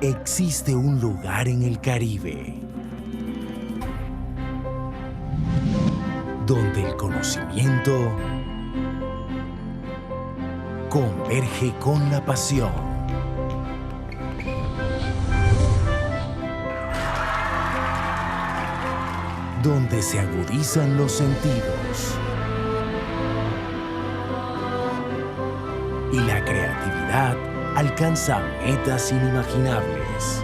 Existe un lugar en el Caribe donde el conocimiento converge con la pasión. Donde se agudizan los sentidos y la creatividad alcanza metas inimaginables.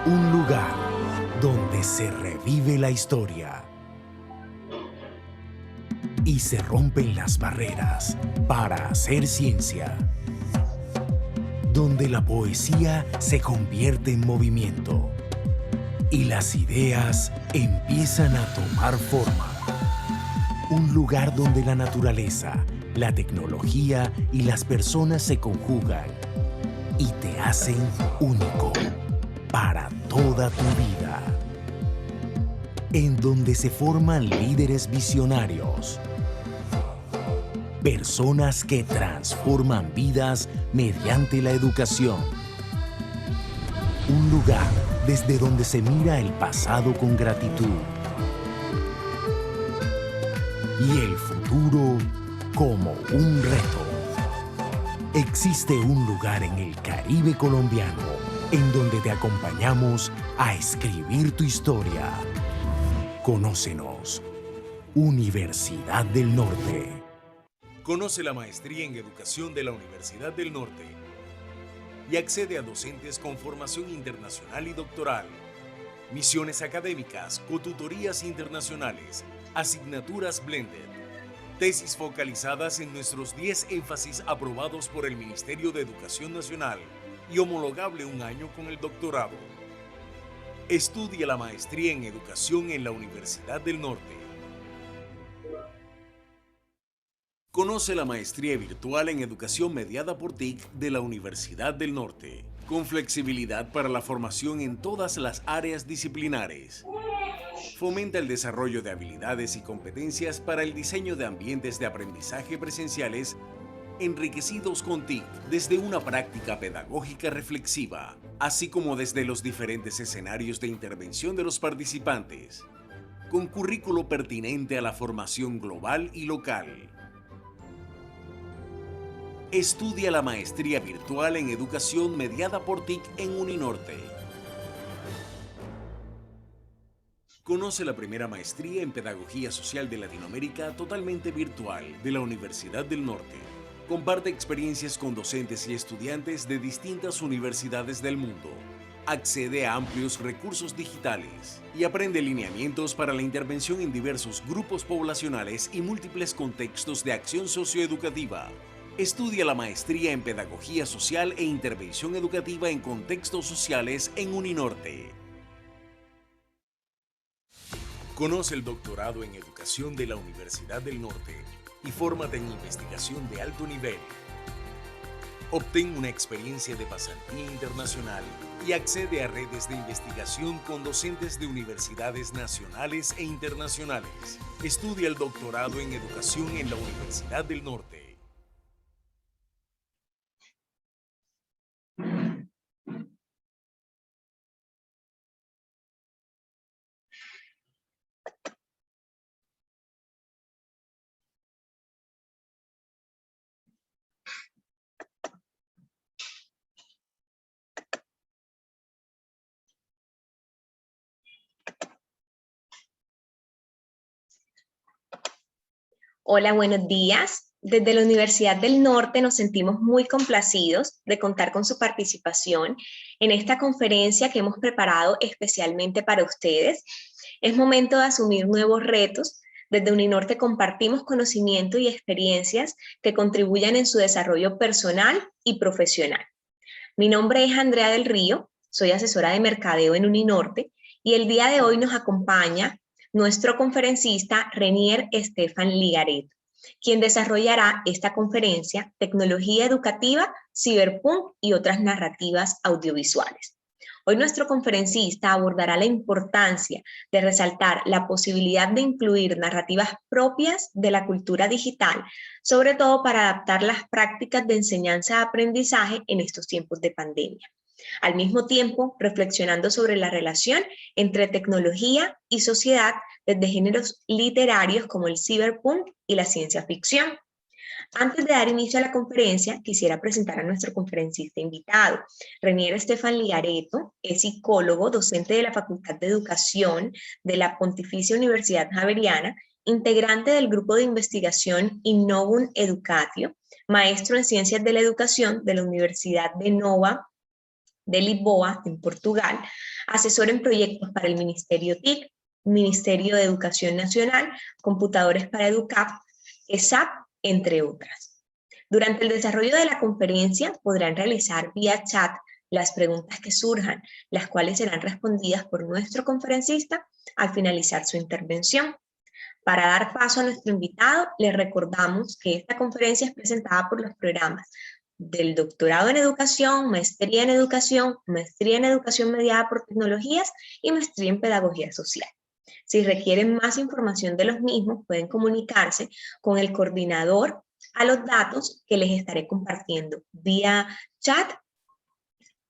Un lugar donde se revive la historia y se rompen las barreras para hacer ciencia. Donde la poesía se convierte en movimiento y las ideas empiezan a tomar forma. Un lugar donde la naturaleza, la tecnología y las personas se conjugan y te hacen único para toda tu vida. En donde se forman líderes visionarios, personas que transforman vidas mediante la educación. Un lugar desde donde se mira el pasado con gratitud y el futuro como un reto. Existe un lugar en el Caribe colombiano en donde te acompañamos a escribir tu historia. Conócenos. Universidad del Norte. Conoce la maestría en Educación de la Universidad del Norte y accede a docentes con formación internacional y doctoral, misiones académicas, cotutorías internacionales, asignaturas blended, tesis focalizadas en nuestros 10 énfasis aprobados por el Ministerio de Educación Nacional y homologable un año con el doctorado. Estudia la maestría en Educación en la Universidad del Norte. Conoce la maestría virtual en Educación mediada por TIC de la Universidad del Norte, con flexibilidad para la formación en todas las áreas disciplinares. Fomenta el desarrollo de habilidades y competencias para el diseño de ambientes de aprendizaje presenciales enriquecidos con TIC desde una práctica pedagógica reflexiva, así como desde los diferentes escenarios de intervención de los participantes, con currículo pertinente a la formación global y local. Estudia la maestría virtual en Educación mediada por TIC en Uninorte. Conoce la primera maestría en Pedagogía Social de Latinoamérica totalmente virtual de la Universidad del Norte. Comparte experiencias con docentes y estudiantes de distintas universidades del mundo. Accede a amplios recursos digitales y aprende lineamientos para la intervención en diversos grupos poblacionales y múltiples contextos de acción socioeducativa. Estudia la maestría en Pedagogía Social e Intervención Educativa en Contextos Sociales en Uninorte. Conoce el doctorado en Educación de la Universidad del Norte y fórmate en investigación de alto nivel. Obtén una experiencia de pasantía internacional y accede a redes de investigación con docentes de universidades nacionales e internacionales. Estudia el doctorado en Educación en la Universidad del Norte. Hola, buenos días. Desde la Universidad del Norte nos sentimos muy complacidos de contar con su participación en esta conferencia que hemos preparado especialmente para ustedes. Es momento de asumir nuevos retos. Desde Uninorte compartimos conocimiento y experiencias que contribuyan en su desarrollo personal y profesional. Mi nombre es Andrea del Río, soy asesora de mercadeo en Uninorte y el día de hoy nos acompaña nuestro conferencista Renier Estefan Ligaret, quien desarrollará esta conferencia Tecnología Educativa, Ciberpunk y otras narrativas audiovisuales. Hoy nuestro conferencista abordará la importancia de resaltar la posibilidad de incluir narrativas propias de la cultura digital, sobre todo para adaptar las prácticas de enseñanza-aprendizaje en estos tiempos de pandemia. Al mismo tiempo, reflexionando sobre la relación entre tecnología y sociedad desde géneros literarios como el cyberpunk y la ciencia ficción. Antes de dar inicio a la conferencia, quisiera presentar a nuestro conferencista invitado. Renier Estefan Ligaretto es psicólogo, docente de la Facultad de Educación de la Pontificia Universidad Javeriana, integrante del grupo de investigación Innovum Educatio, maestro en Ciencias de la Educación de la Universidad de Nova de Lisboa, en Portugal, asesor en proyectos para el Ministerio TIC, Ministerio de Educación Nacional, Computadores para Educap, ESAP, entre otras. Durante el desarrollo de la conferencia podrán realizar vía chat las preguntas que surjan, las cuales serán respondidas por nuestro conferencista al finalizar su intervención. Para dar paso a nuestro invitado, les recordamos que esta conferencia es presentada por los programas del doctorado en educación, maestría en educación mediada por tecnologías y maestría en pedagogía social. Si requieren más información de los mismos, pueden comunicarse con el coordinador a los datos que les estaré compartiendo vía chat.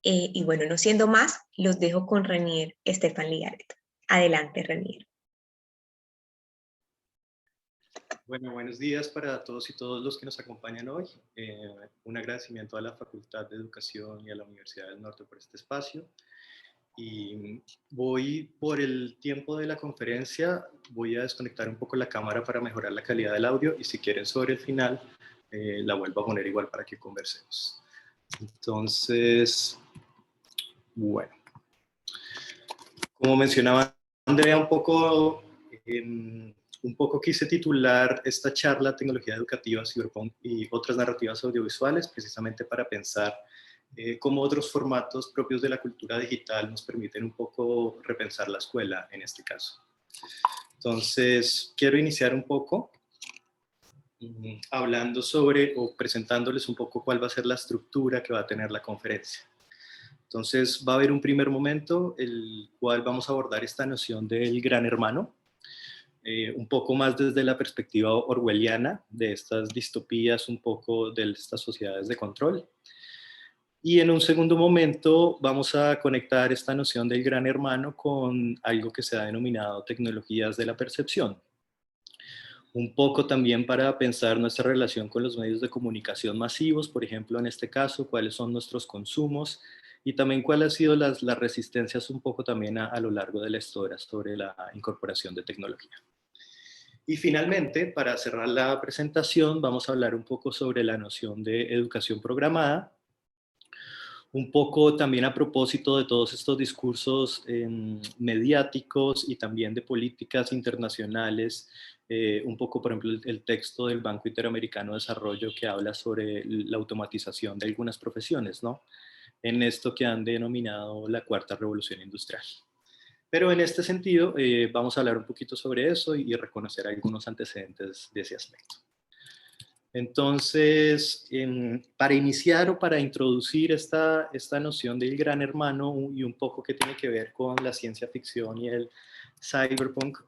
Y bueno, no siendo más, los dejo con Renier Estefan Ligaretto. Adelante, Renier. Bueno, buenos días para todos y todos los que nos acompañan hoy. Un agradecimiento a la Facultad de Educación y a la Universidad del Norte por este espacio. Y voy, por el tiempo de la conferencia, voy a desconectar un poco la cámara para mejorar la calidad del audio y si quieren sobre el final la vuelvo a poner igual para que conversemos. Entonces, bueno. Como mencionaba Andrea, un poco quise titular esta charla Tecnología Educativa, Cyberpunk y otras narrativas audiovisuales, precisamente para pensar cómo otros formatos propios de la cultura digital nos permiten un poco repensar la escuela en este caso. Entonces, quiero iniciar un poco hablando sobre o presentándoles un poco cuál va a ser la estructura que va a tener la conferencia. Entonces, va a haber un primer momento, el cual vamos a abordar esta noción del gran hermano, un poco más desde la perspectiva orwelliana de estas distopías, un poco de estas sociedades de control. Y en un segundo momento vamos a conectar esta noción del gran hermano con algo que se ha denominado tecnologías de la percepción. Un poco también para pensar nuestra relación con los medios de comunicación masivos, por ejemplo, en este caso, cuáles son nuestros consumos y también cuáles han sido las resistencias un poco también a lo largo de la historia sobre la incorporación de tecnología. Y finalmente, para cerrar la presentación, vamos a hablar un poco sobre la noción de educación programada, un poco también a propósito de todos estos discursos mediáticos y también de políticas internacionales, un poco, por ejemplo, el texto del Banco Interamericano de Desarrollo que habla sobre la automatización de algunas profesiones, ¿no? En esto que han denominado la cuarta revolución industrial. Pero en este sentido, vamos a hablar un poquito sobre eso y reconocer algunos antecedentes de ese aspecto. Entonces, para iniciar o para introducir esta noción del gran hermano y un poco que tiene que ver con la ciencia ficción y el cyberpunk,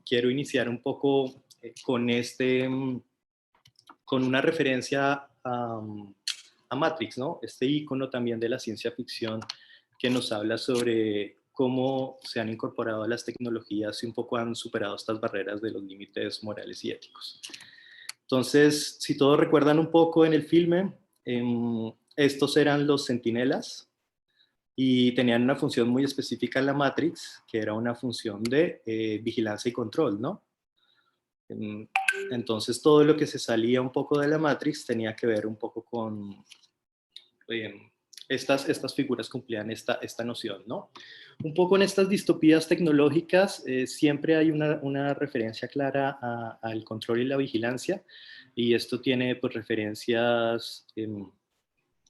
quiero iniciar un poco con una referencia a Matrix, ¿no? Este icono también de la ciencia ficción que nos habla sobre cómo se han incorporado las tecnologías y un poco han superado estas barreras de los límites morales y éticos. Entonces, si todos recuerdan un poco en el filme, estos eran los centinelas y tenían una función muy específica en la Matrix, que era una función de vigilancia y control, ¿no? Entonces, todo lo que se salía un poco de la Matrix tenía que ver un poco con estas figuras cumplían esta noción, ¿no? Un poco en estas distopías tecnológicas siempre hay una referencia clara al control y la vigilancia, y esto tiene pues, referencias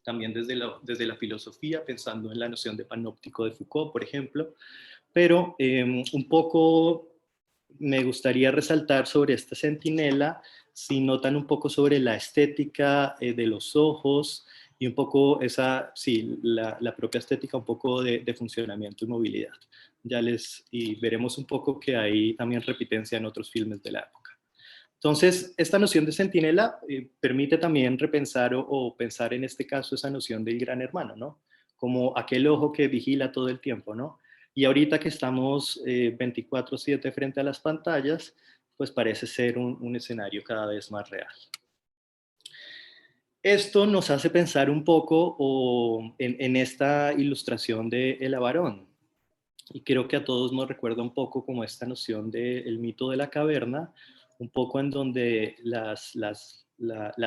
también desde la filosofía, pensando en la noción de panóptico de Foucault, por ejemplo, pero un poco me gustaría resaltar sobre esta centinela, si notan un poco sobre la estética de los ojos, Y un poco esa, sí, la propia estética, un poco de funcionamiento y movilidad. Y veremos un poco que hay también repitencia en otros filmes de la época. Entonces, esta noción de centinela permite también repensar o pensar en este caso esa noción del gran hermano, ¿no? Como aquel ojo que vigila todo el tiempo, ¿no? Y ahorita que estamos 24/7 frente a las pantallas, pues parece ser un escenario cada vez más real. Esto nos hace pensar un poco en esta ilustración de El Avarón. Y creo que a todos nos recuerda un poco como esta noción del mito de la caverna, un poco en donde las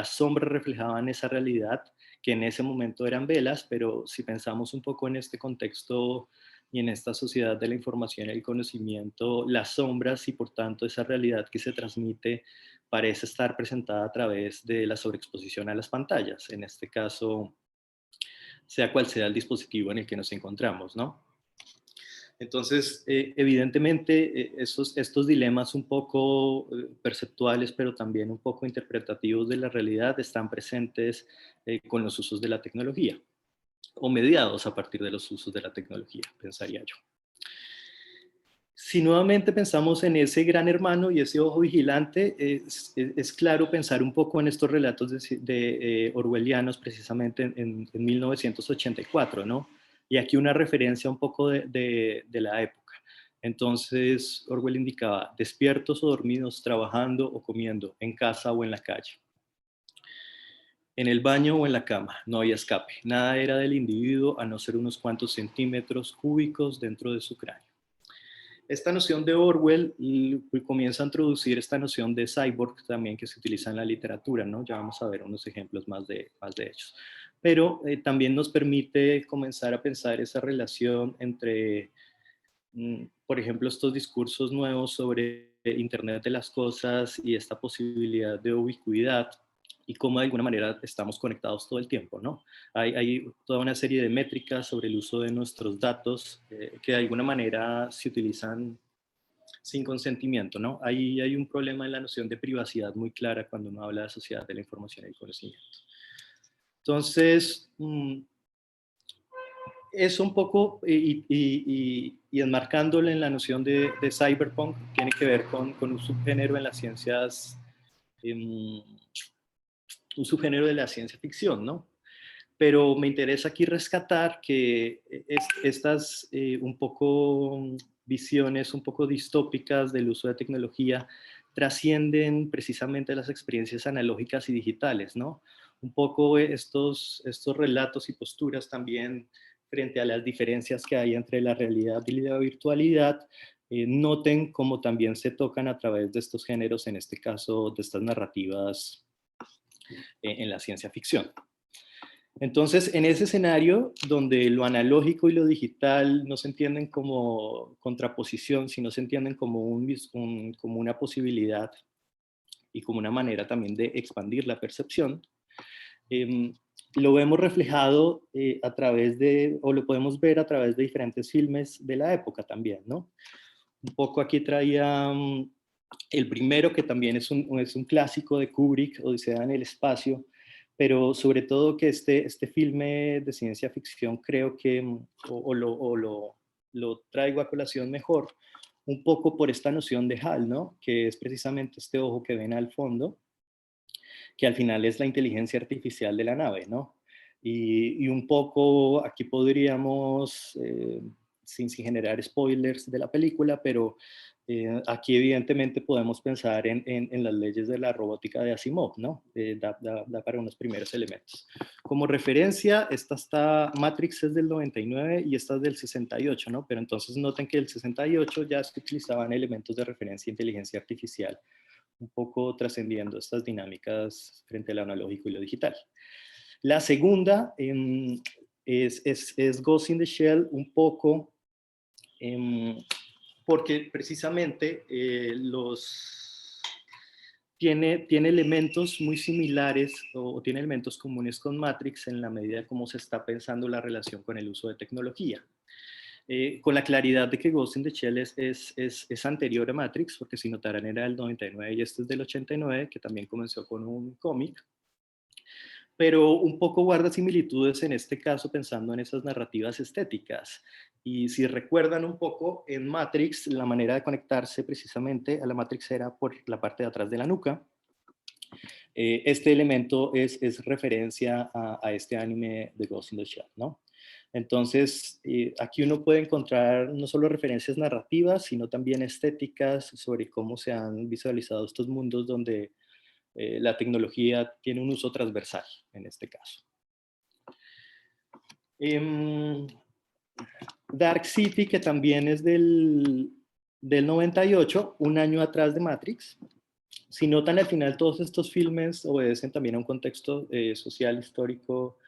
sombras reflejaban esa realidad, que en ese momento eran velas, pero si pensamos un poco en este contexto y en esta sociedad de la información y el conocimiento, las sombras y por tanto esa realidad que se transmite parece estar presentada a través de la sobreexposición a las pantallas, en este caso, sea cual sea el dispositivo en el que nos encontramos, ¿no? Entonces, evidentemente, estos dilemas un poco perceptuales, pero también un poco interpretativos de la realidad, están presentes con los usos de la tecnología, o mediados a partir de los usos de la tecnología, pensaría yo. Si nuevamente pensamos en ese gran hermano y ese ojo vigilante, es claro pensar un poco en estos relatos de orwellianos precisamente en 1984, ¿no? Y aquí una referencia un poco de la época. Entonces, Orwell indicaba, despiertos o dormidos, trabajando o comiendo, en casa o en la calle, en el baño o en la cama, no había escape. Nada era del individuo a no ser unos cuantos centímetros cúbicos dentro de su cráneo. Esta noción de Orwell comienza a introducir esta noción de cyborg también que se utiliza en la literatura, ¿no? Ya vamos a ver unos ejemplos más de ellos. Pero también nos permite comenzar a pensar esa relación entre, por ejemplo, estos discursos nuevos sobre Internet de las cosas y esta posibilidad de ubicuidad y cómo de alguna manera estamos conectados todo el tiempo, ¿no? Hay toda una serie de métricas sobre el uso de nuestros datos que de alguna manera se utilizan sin consentimiento, ¿no? Ahí hay un problema en la noción de privacidad muy clara cuando uno habla de sociedad de la información y el conocimiento. Entonces, eso un poco, y enmarcándolo en la noción de cyberpunk, tiene que ver con un subgénero en las ciencias, un subgénero de la ciencia ficción, ¿no? Pero me interesa aquí rescatar que estas un poco visiones un poco distópicas del uso de tecnología trascienden precisamente las experiencias analógicas y digitales, ¿no? Un poco estos relatos y posturas también frente a las diferencias que hay entre la realidad y la virtualidad, noten cómo también se tocan a través de estos géneros, en este caso de estas narrativas en la ciencia ficción. Entonces, en ese escenario donde lo analógico y lo digital no se entienden como contraposición, sino se entienden como, como una posibilidad y como una manera también de expandir la percepción, lo vemos reflejado a través o lo podemos ver a través de diferentes filmes de la época también, ¿no? Un poco aquí traía el primero, que también es un clásico de Kubrick, Odisea en el espacio, pero sobre todo que este filme de ciencia ficción creo que, lo traigo a colación mejor, un poco por esta noción de HAL, ¿no? Que es precisamente este ojo que ven al fondo, que al final es la inteligencia artificial de la nave, ¿no? Y un poco aquí podríamos, sin generar spoilers de la película, pero aquí evidentemente podemos pensar en las leyes de la robótica de Asimov, ¿no? Da para unos primeros elementos. Como referencia, Matrix es del 99 y esta es del 68, ¿no? Pero entonces noten que el 68 ya se utilizaban elementos de referencia a inteligencia artificial, un poco trascendiendo estas dinámicas frente al analógico y lo digital. La segunda es Ghost in the Shell, un poco porque precisamente tiene elementos muy similares o tiene elementos comunes con Matrix en la medida de cómo se está pensando la relación con el uso de tecnología. Con la claridad de que Ghost in the Shell es anterior a Matrix, porque si notarán era del 99 y este es del 89, que también comenzó con un cómic. pero un poco guarda similitudes en este caso pensando en esas narrativas estéticas. Y si recuerdan un poco, en Matrix la manera de conectarse precisamente a la Matrix era por la parte de atrás de la nuca. Este elemento es referencia a este anime de Ghost in the Shell, ¿no? Entonces, aquí uno puede encontrar no solo referencias narrativas, sino también estéticas sobre cómo se han visualizado estos mundos donde la tecnología tiene un uso transversal en este caso. Dark City, que también es del 98, un año atrás de Matrix. Si notan al final, todos estos filmes obedecen también a un contexto social, histórico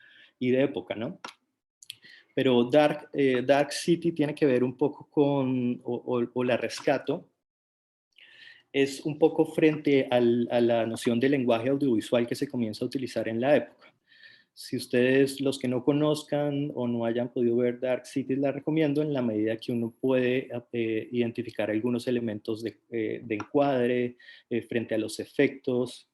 y de época, ¿no? Pero Dark City tiene que ver un poco con, o la rescato, es un poco frente a la noción de lenguaje audiovisual que se comienza a utilizar en la época. Si ustedes, los que no conozcan o no hayan podido ver Dark City, la recomiendo en la medida que uno puede identificar algunos elementos de encuadre frente a los efectos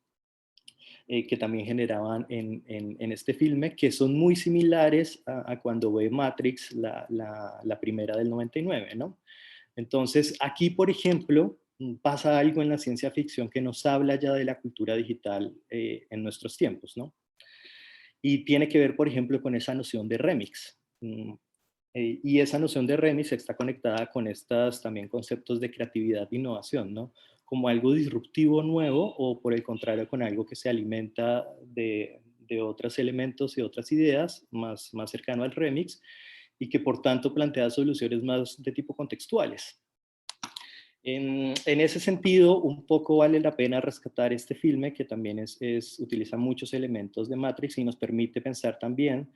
que también generaban en este filme, que son muy similares a cuando ve Matrix, la primera del 99, ¿no? Entonces, aquí, por ejemplo, pasa algo en la ciencia ficción que nos habla ya de la cultura digital en nuestros tiempos, ¿no? Y tiene que ver, por ejemplo, con esa noción de remix. Y esa noción de remix está conectada con estos también conceptos de creatividad e innovación, ¿no? Como algo disruptivo nuevo o por el contrario con algo que se alimenta de otros elementos y otras ideas más cercano al remix y que por tanto plantea soluciones más de tipo contextuales. En ese sentido, un poco vale la pena rescatar este filme que también utiliza muchos elementos de Matrix y nos permite pensar también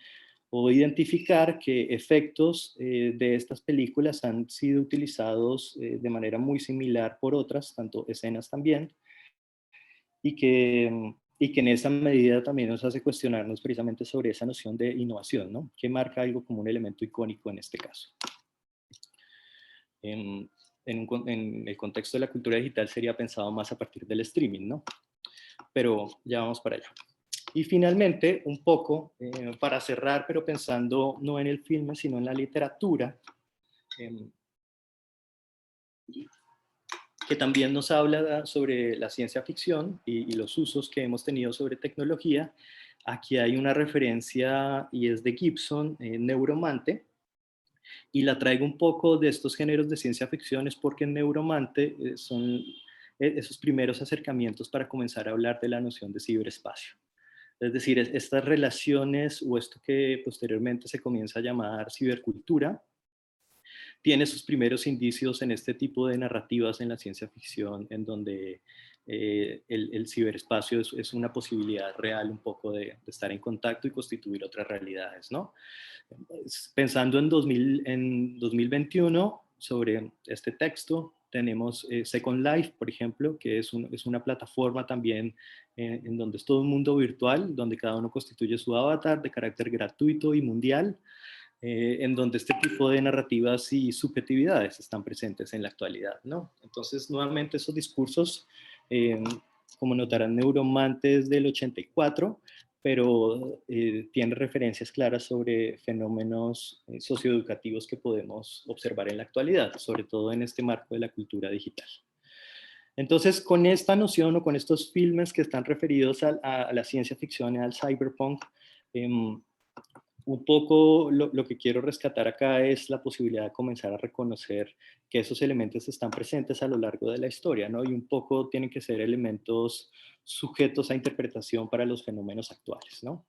o identificar que efectos de estas películas han sido utilizados de manera muy similar por otras, tanto escenas también, y que en esa medida también nos hace cuestionarnos precisamente sobre esa noción de innovación, ¿no? Que marca algo como un elemento icónico en este caso. En el contexto de la cultura digital sería pensado más a partir del streaming, ¿no? Pero ya vamos para allá. Y finalmente, un poco, para cerrar, pero pensando no en el filme, sino en la literatura, que también nos habla sobre la ciencia ficción y los usos que hemos tenido sobre tecnología. Aquí hay una referencia y es de Gibson, Neuromante, y la traigo un poco de estos géneros de ciencia ficción es porque en Neuromante son esos primeros acercamientos para comenzar a hablar de la noción de ciberespacio. Es decir, estas relaciones o esto que posteriormente se comienza a llamar cibercultura, tiene sus primeros indicios en este tipo de narrativas en la ciencia ficción, en donde el ciberespacio es una posibilidad real un poco de estar en contacto y constituir otras realidades, ¿no? Pensando en 2021, sobre este texto, tenemos Second Life, por ejemplo, que es una plataforma también en donde es todo un mundo virtual, donde cada uno constituye su avatar de carácter gratuito y mundial, en donde este tipo de narrativas y subjetividades están presentes en la actualidad, ¿no? Entonces, nuevamente, esos discursos, como notarán, Neuromantes del 84, pero tiene referencias claras sobre fenómenos socioeducativos que podemos observar en la actualidad, sobre todo en este marco de la cultura digital. Entonces, con esta noción o con estos filmes que están referidos a la ciencia ficción y al cyberpunk, un poco lo que quiero rescatar acá es la posibilidad de comenzar a reconocer que esos elementos están presentes a lo largo de la historia, ¿no? Y un poco tienen que ser elementos sujetos a interpretación para los fenómenos actuales, ¿no?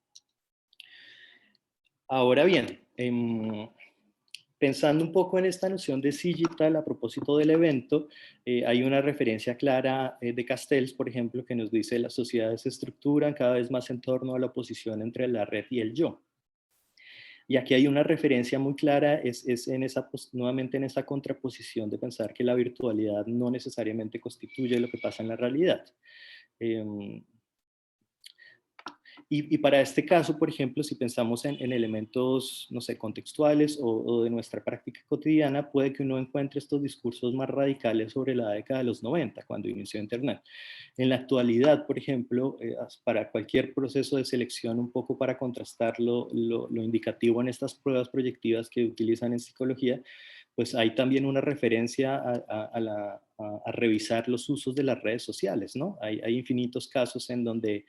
Ahora bien, pensando un poco en esta noción de digital a propósito del evento, hay una referencia clara de Castells, por ejemplo, que nos dice las sociedades se estructuran cada vez más en torno a la oposición entre la red y el yo. Y aquí hay una referencia muy clara, nuevamente en esa contraposición de pensar que la virtualidad no necesariamente constituye lo que pasa en la realidad. Y para este caso, por ejemplo, si pensamos en elementos, no sé, contextuales o de nuestra práctica cotidiana, puede que uno encuentre estos discursos más radicales sobre la década de los 90, cuando inició Internet. En la actualidad, por ejemplo, para cualquier proceso de selección, un poco para contrastar lo indicativo en estas pruebas proyectivas que utilizan en psicología, pues hay también una referencia a revisar los usos de las redes sociales, ¿no? Hay infinitos casos en donde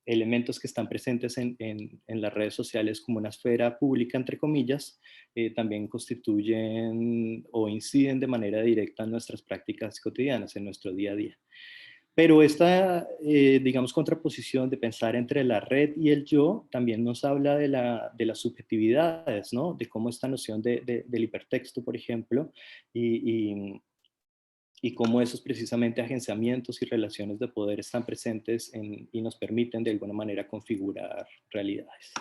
elementos que están presentes en las redes sociales como una esfera pública, entre comillas, también constituyen o inciden de manera directa en nuestras prácticas cotidianas, en nuestro día a día. Pero esta, digamos, contraposición de pensar entre la red y el yo también nos habla de las subjetividades, ¿no? De cómo esta noción del hipertexto, por ejemplo, y cómo esos precisamente agenciamientos y relaciones de poder están presentes y nos permiten de alguna manera configurar realidades.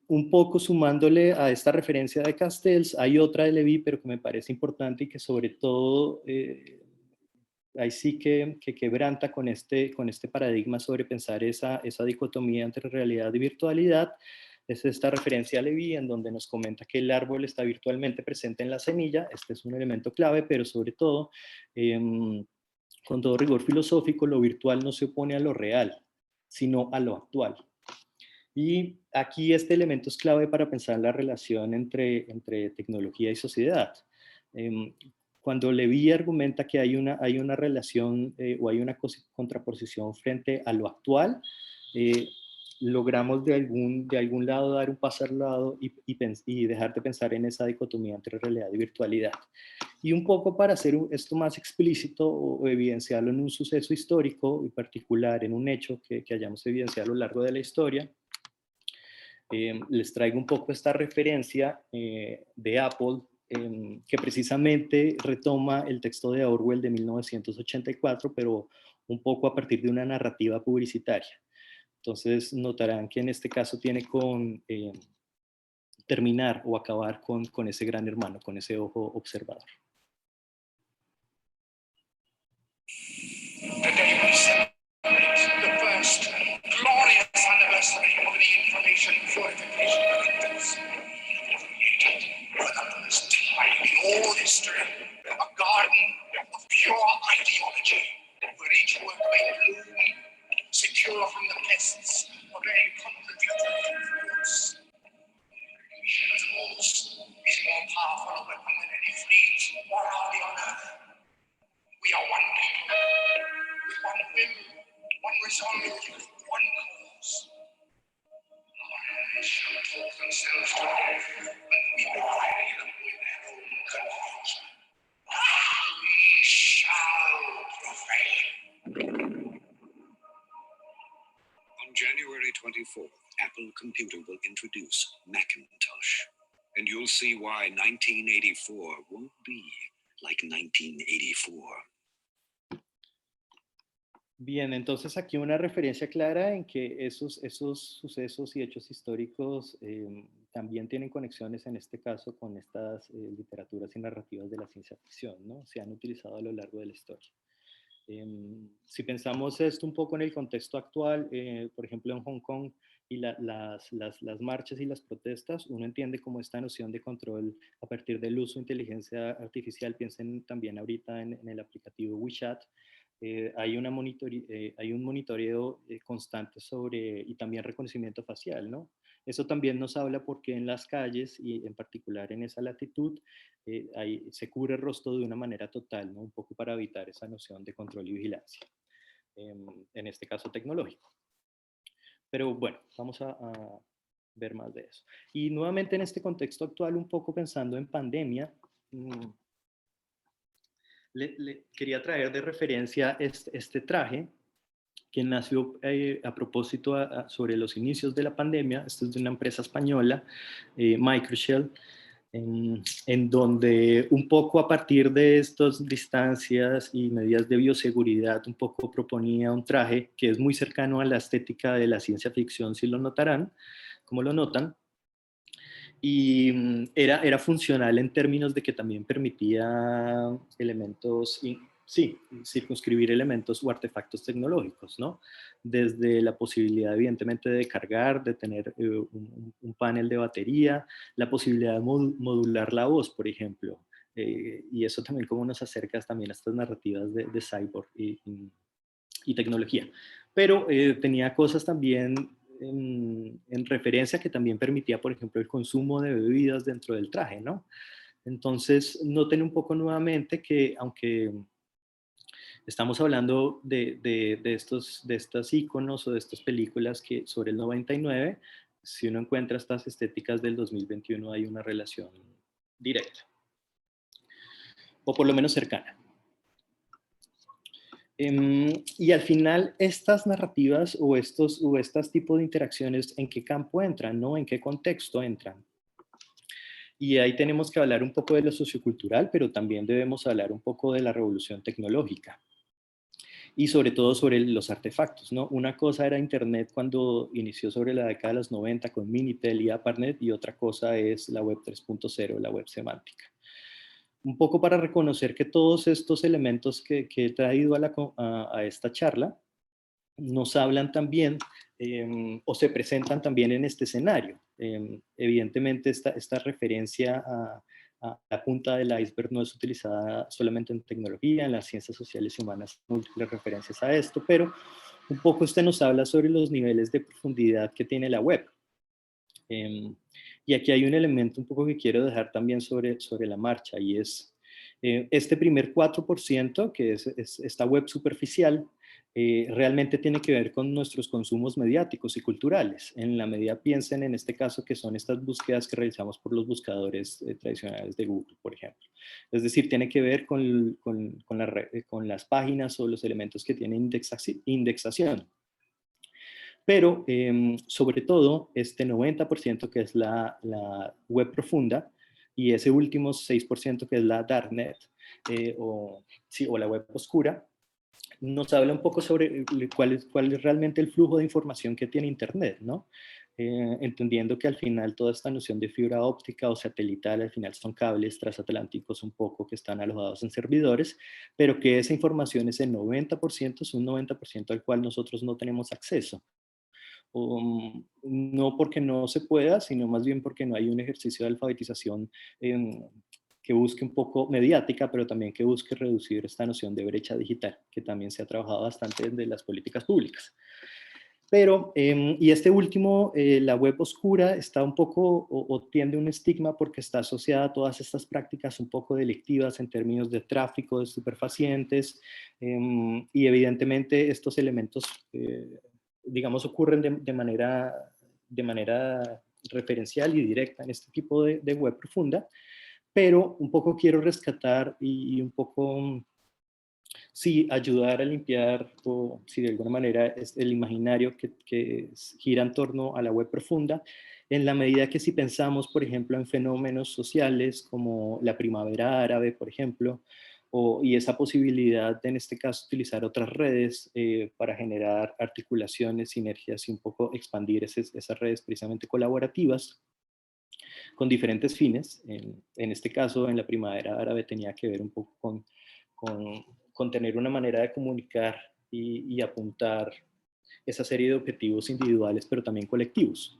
Un poco sumándole a esta referencia de Castells, hay otra de Levy, pero que me parece importante y que sobre todo ahí sí que quebranta con este paradigma sobre pensar esa dicotomía entre realidad y virtualidad. Es esta referencia a Levy, en donde nos comenta que el árbol está virtualmente presente en la semilla. Este es un elemento clave, pero sobre todo, con todo rigor filosófico, lo virtual no se opone a lo real, sino a lo actual. Y aquí este elemento es clave para pensar la relación entre tecnología y sociedad. Cuando Levy argumenta que hay una relación o hay una contraposición frente a lo actual, logramos de algún lado dar un paso al lado y dejar de pensar en esa dicotomía entre realidad y virtualidad. Y un poco para hacer esto más explícito o evidenciarlo en un suceso histórico, en particular en un hecho que hayamos evidenciado a lo largo de la historia, les traigo un poco esta referencia de Apple, que precisamente retoma el texto de Orwell de 1984, pero un poco a partir de una narrativa publicitaria. Entonces notarán que en este caso tiene con terminar o acabar con ese gran hermano, con ese ojo observador. Today we celebrate the first glorious anniversary of the Information Fortification Directives. Created for the first time in all history, a garden of pure ideology, where each work may bloom, secure from the pests of a contributory fruits. Creation's force is more powerful a weapon than any fleet or army on earth. We are one people, with one will, one resolve, one cause. Our hands shall talk themselves to death, and we will rally them with their own confusion. We shall prevail. On January 24th, Apple Computer will introduce Macintosh, and you'll see why 1984 won't be like 1984. Bien, entonces aquí una referencia clara en que esos sucesos y hechos históricos también tienen conexiones, en este caso, con estas literaturas y narrativas de la ciencia ficción, ¿no? Se han utilizado a lo largo de la historia. Si pensamos esto un poco en el contexto actual, por ejemplo en Hong Kong y las marchas y las protestas, uno entiende como esta noción de control a partir del uso de inteligencia artificial. Piensen también ahorita en el aplicativo WeChat. Hay un monitoreo constante y también reconocimiento facial, ¿no? Eso también nos habla porque en las calles y en particular en esa latitud se cubre el rostro de una manera total, ¿no? Un poco para evitar esa noción de control y vigilancia, en este caso tecnológico. Pero bueno, vamos a ver más de eso. Y nuevamente en este contexto actual, un poco pensando en pandemia, le quería traer de referencia este traje que nació a propósito sobre los inicios de la pandemia. Esto es de una empresa española, Microshell, en donde un poco a partir de estas distancias y medidas de bioseguridad, un poco proponía un traje que es muy cercano a la estética de la ciencia ficción, si lo notarán, como lo notan. Y era funcional en términos de que también permitía elementos sí, circunscribir elementos o artefactos tecnológicos, ¿no? Desde la posibilidad, evidentemente, de cargar, de tener un panel de batería, la posibilidad de modular la voz, por ejemplo. Y eso también como nos acerca también a estas narrativas de cyborg y tecnología. Pero tenía cosas también en referencia que también permitía, por ejemplo, el consumo de bebidas dentro del traje, ¿no? Entonces, noten un poco nuevamente que aunque estamos hablando de estos iconos o de estas películas que sobre el 99, si uno encuentra estas estéticas del 2021 hay una relación directa, o por lo menos cercana. Y al final, estas narrativas o estos tipos de interacciones, ¿en qué campo entran? ¿No? ¿En qué contexto entran? Y ahí tenemos que hablar un poco de lo sociocultural, pero también debemos hablar un poco de la revolución tecnológica y sobre todo sobre los artefactos, ¿no? Una cosa era Internet cuando inició sobre la década de los 90 con Minitel y ARPANET, y otra cosa es la web 3.0, la web semántica. Un poco para reconocer que todos estos elementos que he traído a esta charla nos hablan también o se presentan también en este escenario. Evidentemente esta referencia a la punta del iceberg no es utilizada solamente en tecnología, en las ciencias sociales y humanas, múltiples referencias a esto, pero un poco nos habla sobre los niveles de profundidad que tiene la web. Y aquí hay un elemento un poco que quiero dejar también sobre la marcha, y es este primer 4%, que es esta web superficial, realmente tiene que ver con nuestros consumos mediáticos y culturales. En la medida piensen en este caso que son estas búsquedas que realizamos por los buscadores tradicionales de Google, por ejemplo. Es decir, tiene que ver con las páginas o los elementos que tienen indexación. Pero sobre todo este 90% que es la web profunda y ese último 6% que es la darknet o la web oscura, nos habla un poco sobre cuál es realmente el flujo de información que tiene Internet, ¿no? Entendiendo que al final toda esta noción de fibra óptica o satelital al final son cables transatlánticos un poco que están alojados en servidores, pero que esa información, ese 90%, es un 90% al cual nosotros no tenemos acceso. No porque no se pueda, sino más bien porque no hay un ejercicio de alfabetización que busque un poco mediática, pero también que busque reducir esta noción de brecha digital, que también se ha trabajado bastante desde las políticas públicas. Pero, y este último, la web oscura, está un poco, o tiende un estigma porque está asociada a todas estas prácticas un poco delictivas en términos de tráfico de estupefacientes, y evidentemente estos elementos digamos, ocurren de manera referencial y directa en este tipo de web profunda, pero un poco quiero rescatar y un poco, sí, ayudar a limpiar, o si de alguna manera es el imaginario que gira en torno a la web profunda, en la medida que si pensamos, por ejemplo, en fenómenos sociales como la primavera árabe, por ejemplo, y esa posibilidad de, en este caso, utilizar otras redes para generar articulaciones, sinergias y un poco expandir esas redes precisamente colaborativas con diferentes fines. En este caso, en la primavera árabe tenía que ver un poco con tener una manera de comunicar y apuntar esa serie de objetivos individuales, pero también colectivos.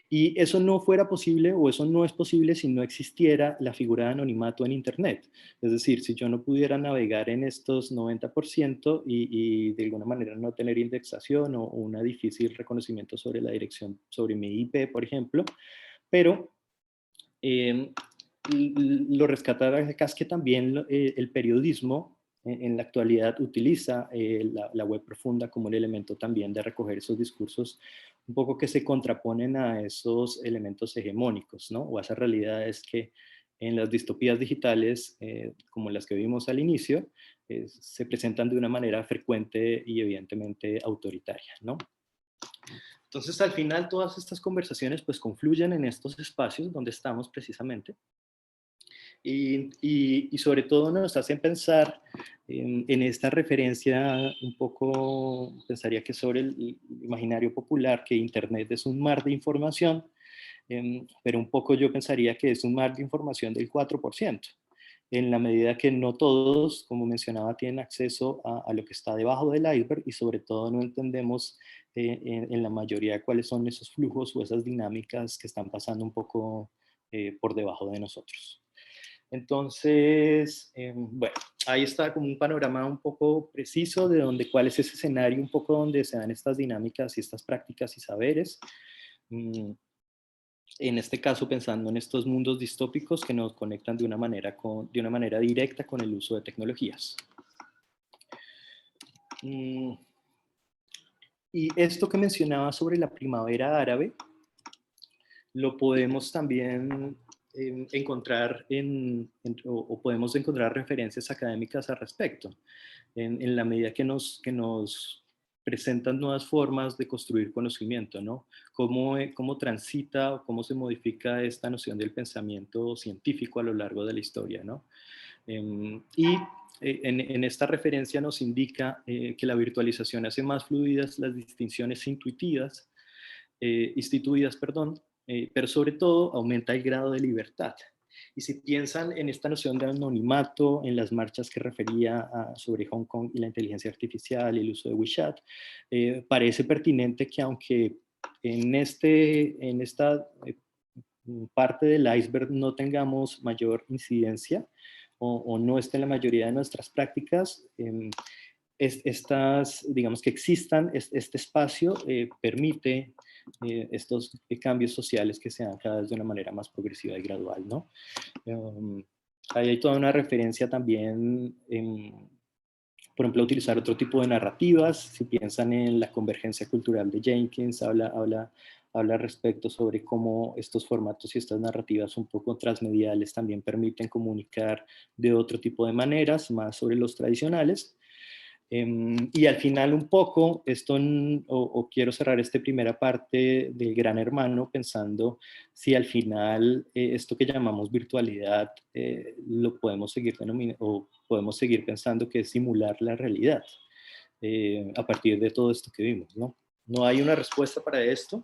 Y eso no fuera posible, o eso no es posible si no existiera la figura de anonimato en Internet. Es decir, si yo no pudiera navegar en estos 90% y de alguna manera no tener indexación o una difícil reconocimiento sobre la dirección, sobre mi IP, por ejemplo, pero lo rescatar acá es que también el periodismo en la actualidad utiliza la web profunda como un elemento también de recoger esos discursos un poco que se contraponen a esos elementos hegemónicos, ¿no? O a esas realidades que en las distopías digitales, como las que vimos al inicio, se presentan de una manera frecuente y evidentemente autoritaria, ¿no? Entonces, al final, todas estas conversaciones pues confluyen en estos espacios donde estamos precisamente. Y sobre todo nos hacen pensar en esta referencia un poco, pensaría que sobre el imaginario popular, que Internet es un mar de información, pero un poco yo pensaría que es un mar de información del 4%. en la medida que no todos, como mencionaba, tienen acceso a lo que está debajo del iceberg y sobre todo no entendemos en la mayoría cuáles son esos flujos o esas dinámicas que están pasando un poco por debajo de nosotros. Entonces, bueno, ahí está como un panorama un poco preciso de cuál es ese escenario un poco donde se dan estas dinámicas y estas prácticas y saberes. En este caso pensando en estos mundos distópicos que nos conectan de una manera directa con el uso de tecnologías. Y esto que mencionaba sobre la primavera árabe, lo podemos también encontrar o podemos encontrar referencias académicas al respecto, en la medida que nos presentan nuevas formas de construir conocimiento, ¿no? Cómo transita o cómo se modifica esta noción del pensamiento científico a lo largo de la historia, ¿no? En esta referencia nos indica que la virtualización hace más fluidas las distinciones instituidas, pero sobre todo aumenta el grado de libertad. Y si piensan en esta noción de anonimato, en las marchas que refería sobre Hong Kong y la inteligencia artificial y el uso de WeChat, parece pertinente que aunque en esta parte del iceberg no tengamos mayor incidencia o no esté en la mayoría de nuestras prácticas, digamos que existan, este espacio permite estos cambios sociales que se dan cada vez de una manera más progresiva y gradual, ¿no? Ahí hay toda una referencia también, por ejemplo, a utilizar otro tipo de narrativas. Si piensan en la convergencia cultural de Jenkins, habla al respecto sobre cómo estos formatos y estas narrativas un poco transmediales también permiten comunicar de otro tipo de maneras, más sobre los tradicionales. Y al final un poco, quiero cerrar esta primera parte del Gran Hermano pensando si al final esto que llamamos virtualidad lo podemos seguir denominando o podemos seguir pensando que es simular la realidad a partir de todo esto que vimos, ¿no? No hay una respuesta para esto.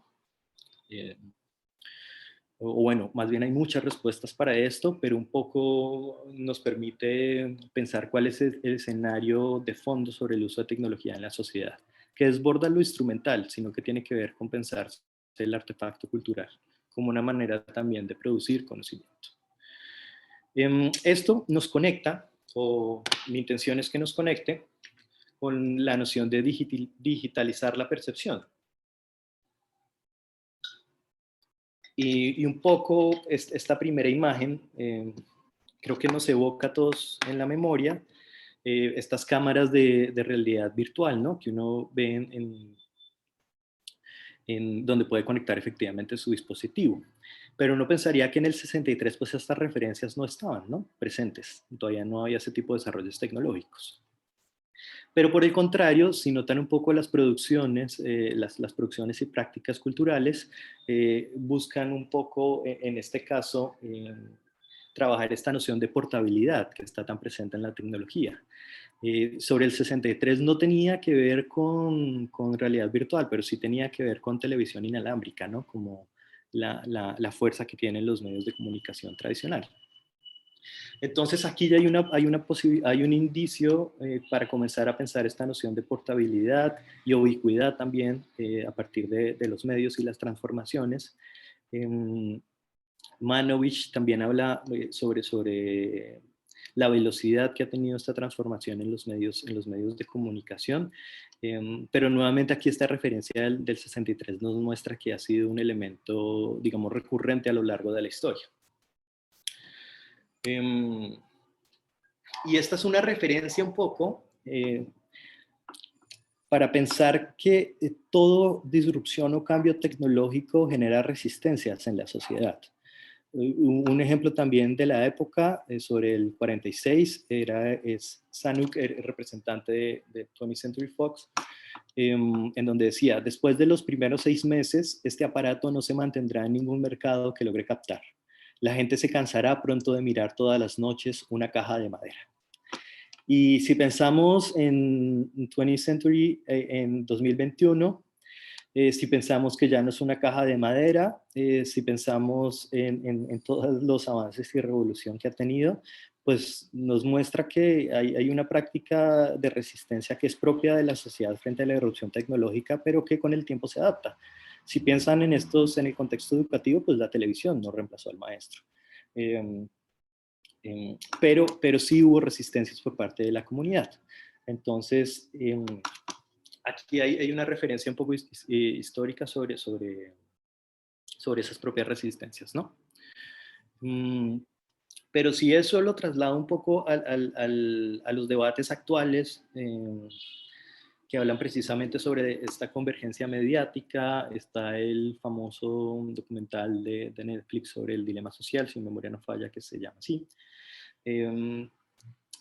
O bueno, más bien hay muchas respuestas para esto, pero un poco nos permite pensar cuál es el escenario de fondo sobre el uso de tecnología en la sociedad, que desborda lo instrumental, sino que tiene que ver con pensar el artefacto cultural como una manera también de producir conocimiento. Esto nos conecta, o mi intención es que nos conecte, con la noción de digitalizar la percepción. Y un poco esta primera imagen creo que nos evoca a todos en la memoria estas cámaras de realidad virtual, ¿no? Que uno ve en donde puede conectar efectivamente su dispositivo. Pero uno pensaría que en el 63 pues estas referencias no estaban, ¿no? Presentes. Todavía no había ese tipo de desarrollos tecnológicos. Pero por el contrario, si notan un poco las producciones, las producciones y prácticas culturales, buscan un poco, en este caso, trabajar esta noción de portabilidad que está tan presente en la tecnología. Sobre el 63 no tenía que ver con realidad virtual, pero sí tenía que ver con televisión inalámbrica, ¿no? Como la fuerza que tienen los medios de comunicación tradicional. Entonces aquí ya hay un indicio para comenzar a pensar esta noción de portabilidad y ubicuidad también a partir de los medios y las transformaciones. Manovich también habla sobre la velocidad que ha tenido esta transformación en los medios de comunicación, pero nuevamente aquí esta referencia del 63 nos muestra que ha sido un elemento, digamos, recurrente a lo largo de la historia. Y esta es una referencia un poco para pensar que todo disrupción o cambio tecnológico genera resistencias en la sociedad. Un ejemplo también de la época, sobre el 46, es Zanuck, el representante de 20th Century Fox, en donde decía: después de los primeros 6 meses, este aparato no se mantendrá en ningún mercado que logre captar. La gente se cansará pronto de mirar todas las noches una caja de madera. Y si pensamos en 20th Century en 2021, si pensamos que ya no es una caja de madera, si pensamos en todos los avances y revolución que ha tenido, pues nos muestra que hay una práctica de resistencia que es propia de la sociedad frente a la irrupción tecnológica, pero que con el tiempo se adapta. Si piensan en estos en el contexto educativo, pues la televisión no reemplazó al maestro. Pero sí hubo resistencias por parte de la comunidad. Entonces, aquí hay una referencia un poco histórica sobre esas propias resistencias, ¿no? Pero si eso lo traslado un poco a los debates actuales, que hablan precisamente sobre esta convergencia mediática, está el famoso documental de Netflix sobre el dilema social, si mi memoria no falla, que se llama así.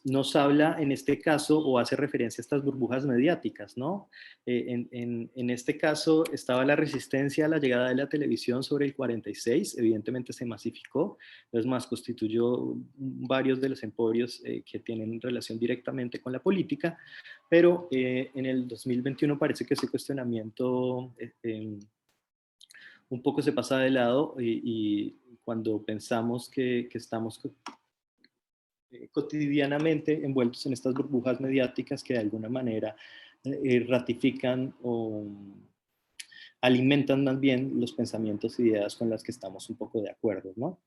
Nos habla en este caso o hace referencia a estas burbujas mediáticas, ¿no? En este caso estaba la resistencia a la llegada de la televisión sobre el 46, evidentemente se masificó, es más, constituyó varios de los emporios que tienen relación directamente con la política, pero en el 2021 parece que ese cuestionamiento un poco se pasa de lado y cuando pensamos que estamos cotidianamente envueltos en estas burbujas mediáticas que de alguna manera ratifican o alimentan más bien los pensamientos e ideas con las que estamos un poco de acuerdo, ¿no?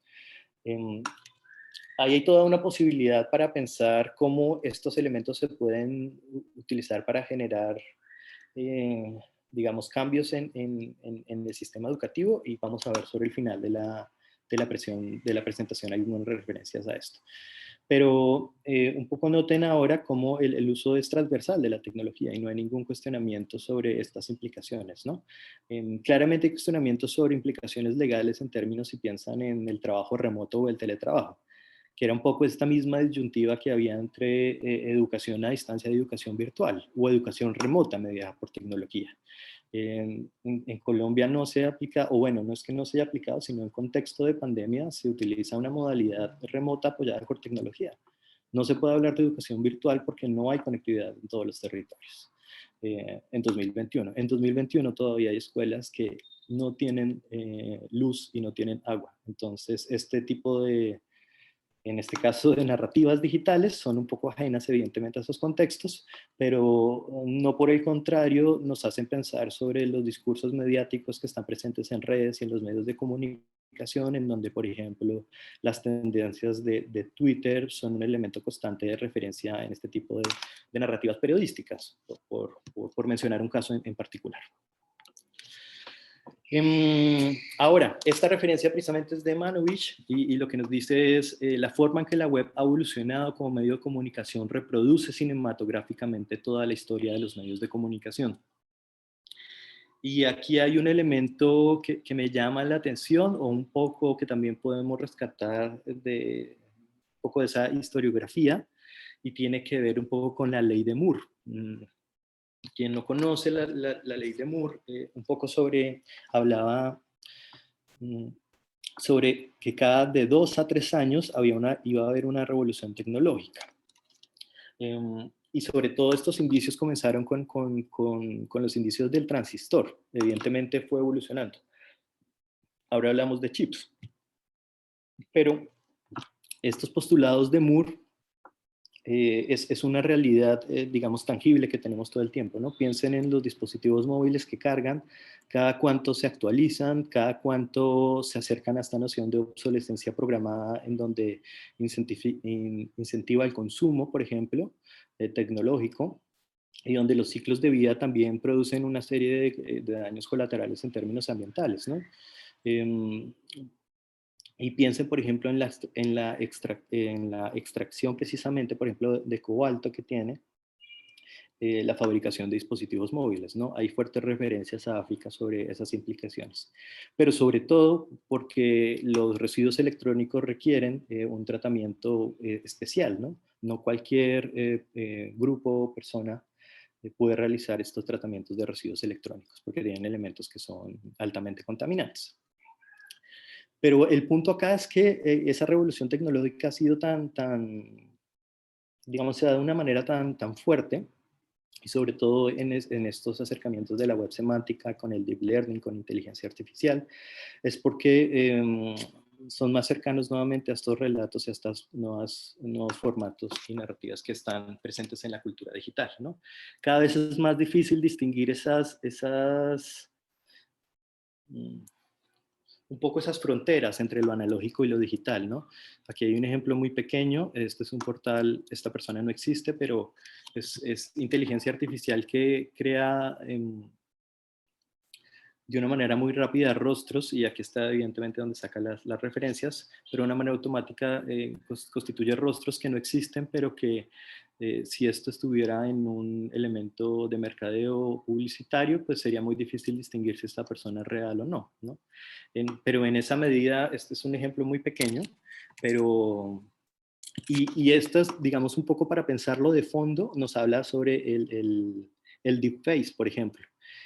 Ahí hay toda una posibilidad para pensar cómo estos elementos se pueden utilizar para generar, digamos, cambios en el sistema educativo, y vamos a ver sobre el final de la presentación algunas referencias a esto. Pero un poco noten ahora cómo el uso es transversal de la tecnología y no hay ningún cuestionamiento sobre estas implicaciones, ¿no? Claramente hay cuestionamientos sobre implicaciones legales en términos si piensan en el trabajo remoto o el teletrabajo, que era un poco esta misma disyuntiva que había entre educación a distancia y educación virtual o educación remota mediada por tecnología. En Colombia no se aplica, o bueno, no es que no se haya aplicado, sino en contexto de pandemia se utiliza una modalidad remota apoyada por tecnología. No se puede hablar de educación virtual porque no hay conectividad en todos los territorios. En 2021. En 2021 todavía hay escuelas que no tienen luz y no tienen agua. Entonces, este tipo de, en este caso de narrativas digitales, son un poco ajenas evidentemente a esos contextos, pero no por el contrario nos hacen pensar sobre los discursos mediáticos que están presentes en redes y en los medios de comunicación, en donde, por ejemplo, las tendencias de Twitter son un elemento constante de referencia en este tipo de narrativas periodísticas, por mencionar un caso en particular. Ahora, esta referencia precisamente es de Manovich y lo que nos dice es la forma en que la web ha evolucionado como medio de comunicación reproduce cinematográficamente toda la historia de los medios de comunicación. Y aquí hay un elemento que me llama la atención, o un poco que también podemos rescatar de un poco de esa historiografía, y tiene que ver un poco con la ley de Moore. Quien no conoce la ley de Moore, un poco hablaba sobre que cada de 2 a 3 años iba a haber una revolución tecnológica. Y sobre todo estos indicios comenzaron con los indicios del transistor. Evidentemente fue evolucionando. Ahora hablamos de chips. Pero estos postulados de Moore es una realidad, digamos, tangible que tenemos todo el tiempo, ¿no? Piensen en los dispositivos móviles que cargan, cada cuánto se actualizan, cada cuánto se acercan a esta noción de obsolescencia programada, en donde incentiva el consumo, por ejemplo, tecnológico, y donde los ciclos de vida también producen una serie de daños colaterales en términos ambientales, ¿no? Y piensen, por ejemplo, en la extracción precisamente, por ejemplo, de cobalto que tiene la fabricación de dispositivos móviles, ¿no? Hay fuertes referencias a África sobre esas implicaciones. Pero sobre todo porque los residuos electrónicos requieren un tratamiento especial, ¿no? No cualquier grupo o persona puede realizar estos tratamientos de residuos electrónicos porque tienen elementos que son altamente contaminantes. Pero el punto acá es que esa revolución tecnológica ha sido digamos, se da de una manera tan fuerte y sobre todo en estos acercamientos de la web semántica con el deep learning, con inteligencia artificial, es porque son más cercanos nuevamente a estos relatos y a estos nuevos formatos y narrativas que están presentes en la cultura digital, ¿no? Cada vez es más difícil distinguir un poco esas fronteras entre lo analógico y lo digital, ¿no? Aquí hay un ejemplo muy pequeño, este es un portal, esta persona no existe, pero es inteligencia artificial que crea de una manera muy rápida rostros, y aquí está evidentemente donde saca las referencias, pero de una manera automática constituye rostros que no existen, pero que si esto estuviera en un elemento de mercadeo publicitario, pues sería muy difícil distinguir si esta persona es real o no, ¿no? Pero en esa medida, este es un ejemplo muy pequeño, pero... Y esto es, digamos, un poco para pensarlo de fondo, nos habla sobre el deepface, por ejemplo,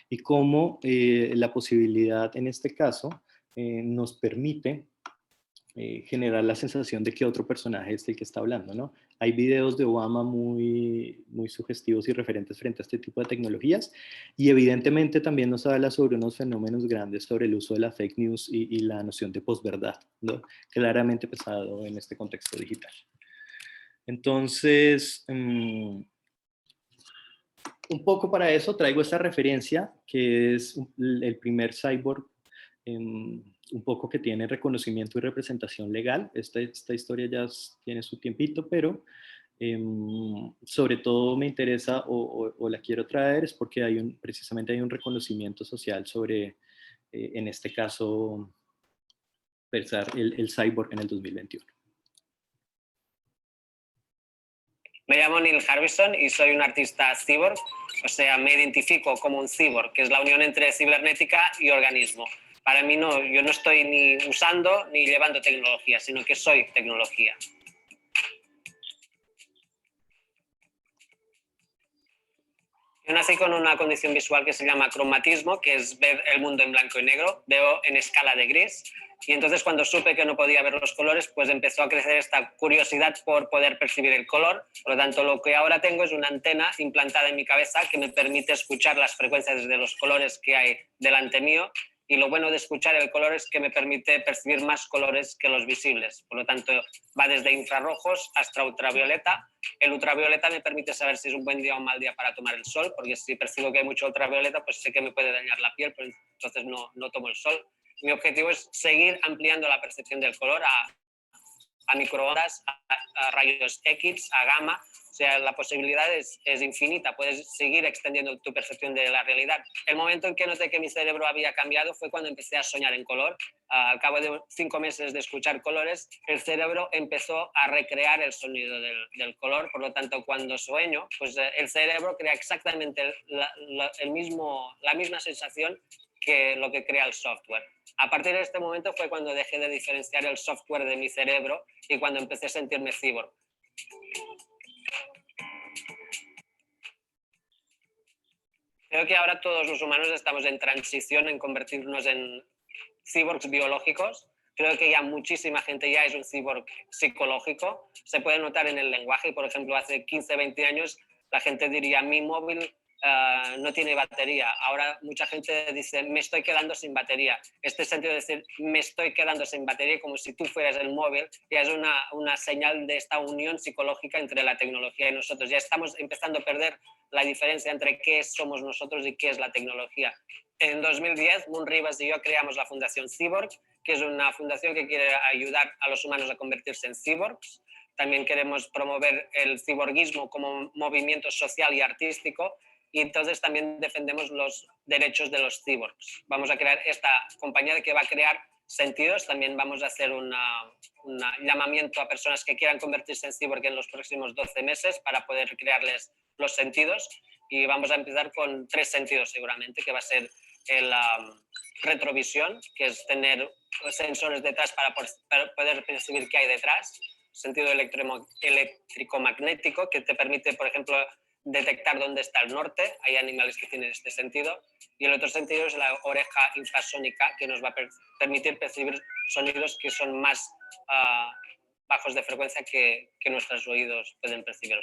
y cómo la posibilidad en este caso nos permite generar la sensación de que otro personaje es el que está hablando, ¿no? Hay videos de Obama muy, muy sugestivos y referentes frente a este tipo de tecnologías, y evidentemente también nos habla sobre unos fenómenos grandes sobre el uso de la fake news y la noción de posverdad, ¿no? Claramente pesado en este contexto digital. Entonces, un poco para eso traigo esta referencia, que es el primer cyborg, un poco que tiene reconocimiento y representación legal. Esta historia ya tiene su tiempito, pero sobre todo me interesa o la quiero traer es porque precisamente hay un reconocimiento social sobre, en este caso, pensar el cyborg en el 2021. Me llamo Neil Harbison y soy un artista cyborg, o sea, me identifico como un cyborg, que es la unión entre cibernética y organismo. Para mí yo no estoy ni usando ni llevando tecnología, sino que soy tecnología. Yo nací con una condición visual que se llama cromatismo, que es ver el mundo en blanco y negro, veo en escala de gris. Y entonces cuando supe que no podía ver los colores, pues empezó a crecer esta curiosidad por poder percibir el color. Por lo tanto, lo que ahora tengo es una antena implantada en mi cabeza que me permite escuchar las frecuencias de los colores que hay delante mío. Y lo bueno de escuchar el color es que me permite percibir más colores que los visibles. Por lo tanto, va desde infrarrojos hasta ultravioleta. El ultravioleta me permite saber si es un buen día o un mal día para tomar el sol, porque si percibo que hay mucho ultravioleta, pues sé que me puede dañar la piel, pero entonces no tomo el sol. Mi objetivo es seguir ampliando la percepción del color a microondas, a rayos X, a gamma. O sea, la posibilidad es infinita, puedes seguir extendiendo tu percepción de la realidad. El momento en que noté que mi cerebro había cambiado fue cuando empecé a soñar en color. Al cabo de 5 meses de escuchar colores, el cerebro empezó a recrear el sonido del color. Por lo tanto, cuando sueño, pues el cerebro crea exactamente la misma sensación que lo que crea el software. A partir de este momento fue cuando dejé de diferenciar el software de mi cerebro y cuando empecé a sentirme cyborg. Creo que ahora todos los humanos estamos en transición en convertirnos en cyborgs biológicos. Creo que ya muchísima gente ya es un cyborg psicológico. Se puede notar en el lenguaje. Por ejemplo, hace 15, 20 años la gente diría mi móvil no tiene batería. Ahora mucha gente dice me estoy quedando sin batería. Este sentido de decir me estoy quedando sin batería como si tú fueras el móvil ya es una señal de esta unión psicológica entre la tecnología y nosotros. Ya estamos empezando a perder la diferencia entre qué somos nosotros y qué es la tecnología. En 2010, Moon Rivas y yo creamos la Fundación Cyborg, que es una fundación que quiere ayudar a los humanos a convertirse en cyborgs. También queremos promover el ciborguismo como movimiento social y artístico. Y entonces también defendemos los derechos de los cyborgs. Vamos a crear esta compañía que va a crear sentidos. También vamos a hacer un llamamiento a personas que quieran convertirse en cyborg en los próximos 12 meses para poder crearles los sentidos. Y vamos a empezar con 3 sentidos seguramente, que va a ser la retrovisión, que es tener sensores detrás para poder percibir qué hay detrás. Sentido eléctrico-magnético, que te permite, por ejemplo, detectar dónde está el norte. Hay animales que tienen este sentido. Y el otro sentido es la oreja infrasónica, que nos va a permitir percibir sonidos que son más bajos de frecuencia que nuestros oídos pueden percibir.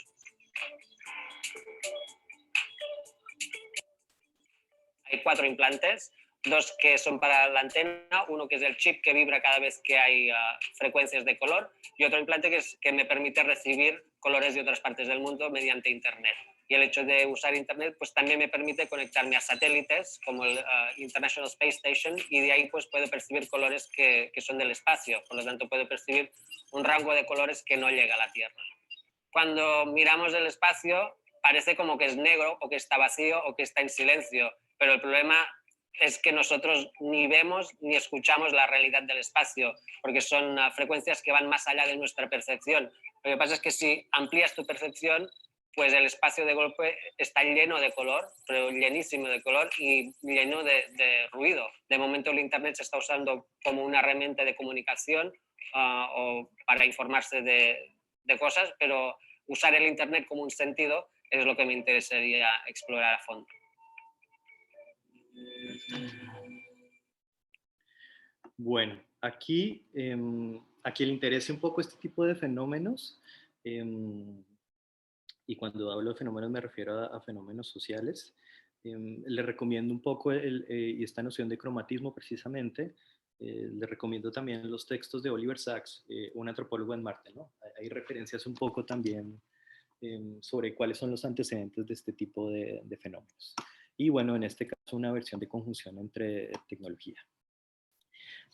hay 4 implantes, 2 que son para la antena, uno que es el chip que vibra cada vez que hay frecuencias de color y otro implante que me permite recibir colores de otras partes del mundo mediante Internet. Y el hecho de usar Internet pues también me permite conectarme a satélites como el International Space Station y de ahí pues puedo percibir colores que son del espacio, por lo tanto puedo percibir un rango de colores que no llega a la Tierra. Cuando miramos el espacio parece como que es negro o que está vacío o que está en silencio, pero el problema es que nosotros ni vemos ni escuchamos la realidad del espacio, porque son frecuencias que van más allá de nuestra percepción. Lo que pasa es que si amplías tu percepción, pues el espacio de golpe está lleno de color, pero llenísimo de color y lleno de ruido. De momento el Internet se está usando como una herramienta de comunicación o para informarse de cosas, pero usar el Internet como un sentido es lo que me interesaría explorar a fondo. Bueno, aquí a quien le interese un poco este tipo de fenómenos, y cuando hablo de fenómenos me refiero a fenómenos sociales, le recomiendo un poco y esta noción de cromatismo precisamente. Le recomiendo también los textos de Oliver Sacks, un antropólogo en Marte, ¿no? Hay referencias un poco también sobre cuáles son los antecedentes de este tipo de fenómenos. Y bueno, en este caso una versión de conjunción entre tecnología.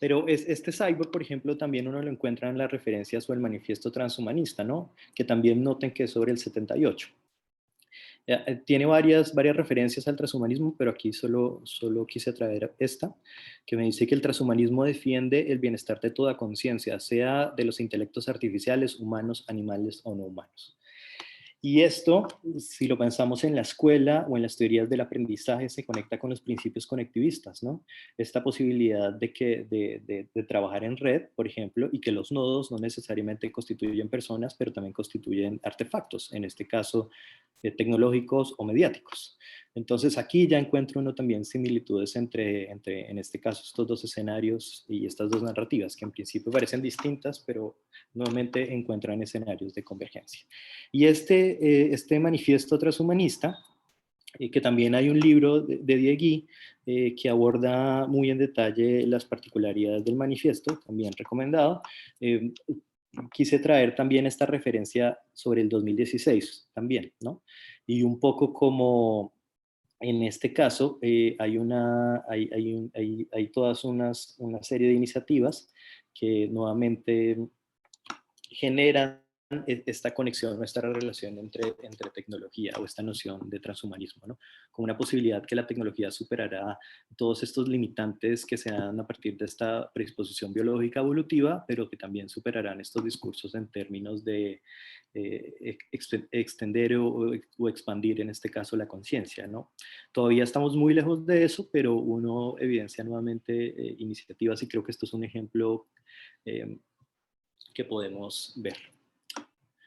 Pero este cyborg, por ejemplo, también uno lo encuentra en las referencias o el manifiesto transhumanista, ¿no? Que también noten que es sobre el 78. Tiene varias referencias al transhumanismo, pero aquí solo quise traer esta, que me dice que el transhumanismo defiende el bienestar de toda conciencia, sea de los intelectos artificiales, humanos, animales o no humanos. Y esto, si lo pensamos en la escuela o en las teorías del aprendizaje, se conecta con los principios conectivistas, ¿no? Esta posibilidad de trabajar en red, por ejemplo, y que los nodos no necesariamente constituyen personas, pero también constituyen artefactos, en este caso tecnológicos o mediáticos. Entonces aquí ya encuentro uno también similitudes entre, en este caso, estos dos escenarios y estas dos narrativas, que en principio parecen distintas, pero nuevamente encuentran escenarios de convergencia. Y este manifiesto transhumanista, que también hay un libro de Diegui que aborda muy en detalle las particularidades del manifiesto, también recomendado. Quise traer también esta referencia sobre el 2016 también, ¿no? Y un poco como en este caso hay todas una serie de iniciativas que nuevamente generan esta conexión, esta relación entre tecnología o esta noción de transhumanismo, ¿no? Como una posibilidad que la tecnología superará todos estos limitantes que se dan a partir de esta predisposición biológica evolutiva, pero que también superarán estos discursos en términos de extender o expandir, en este caso, la conciencia, ¿no? Todavía estamos muy lejos de eso, pero uno evidencia nuevamente iniciativas y creo que esto es un ejemplo que podemos ver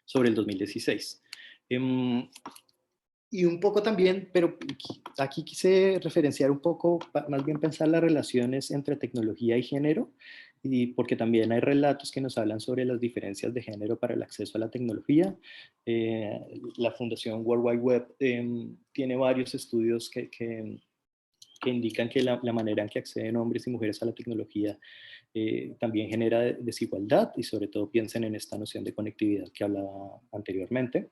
sobre el 2016. Y un poco también, pero aquí quise referenciar un poco, más bien pensar las relaciones entre tecnología y género, y porque también hay relatos que nos hablan sobre las diferencias de género para el acceso a la tecnología. La Fundación World Wide Web tiene varios estudios que indican que la manera en que acceden hombres y mujeres a la tecnología también genera desigualdad, y sobre todo piensen en esta noción de conectividad que hablaba anteriormente,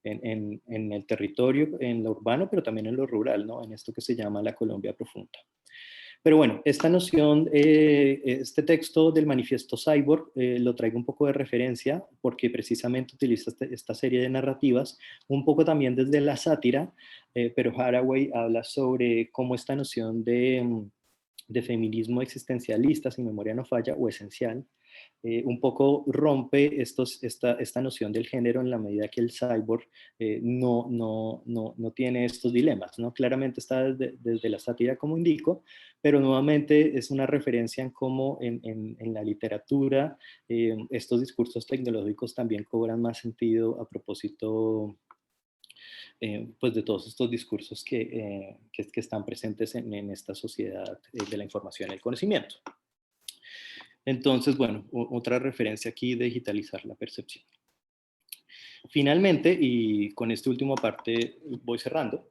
en el territorio, en lo urbano, pero también en lo rural, ¿no? En esto que se llama la Colombia profunda. Pero bueno, esta noción, este texto del manifiesto Cyborg lo traigo un poco de referencia porque precisamente utiliza esta serie de narrativas, un poco también desde la sátira, pero Haraway habla sobre cómo esta noción de feminismo existencialista, si memoria no falla, o esencial, un poco rompe esta noción del género en la medida que el cyborg no tiene estos dilemas, ¿no? Claramente está desde la sátira, como indico, pero nuevamente es una referencia en cómo en la literatura estos discursos tecnológicos también cobran más sentido a propósito pues de todos estos discursos que están presentes en esta sociedad de la información y el conocimiento. Entonces, bueno, otra referencia aquí de digitalizar la percepción. Finalmente, y con esta última parte voy cerrando,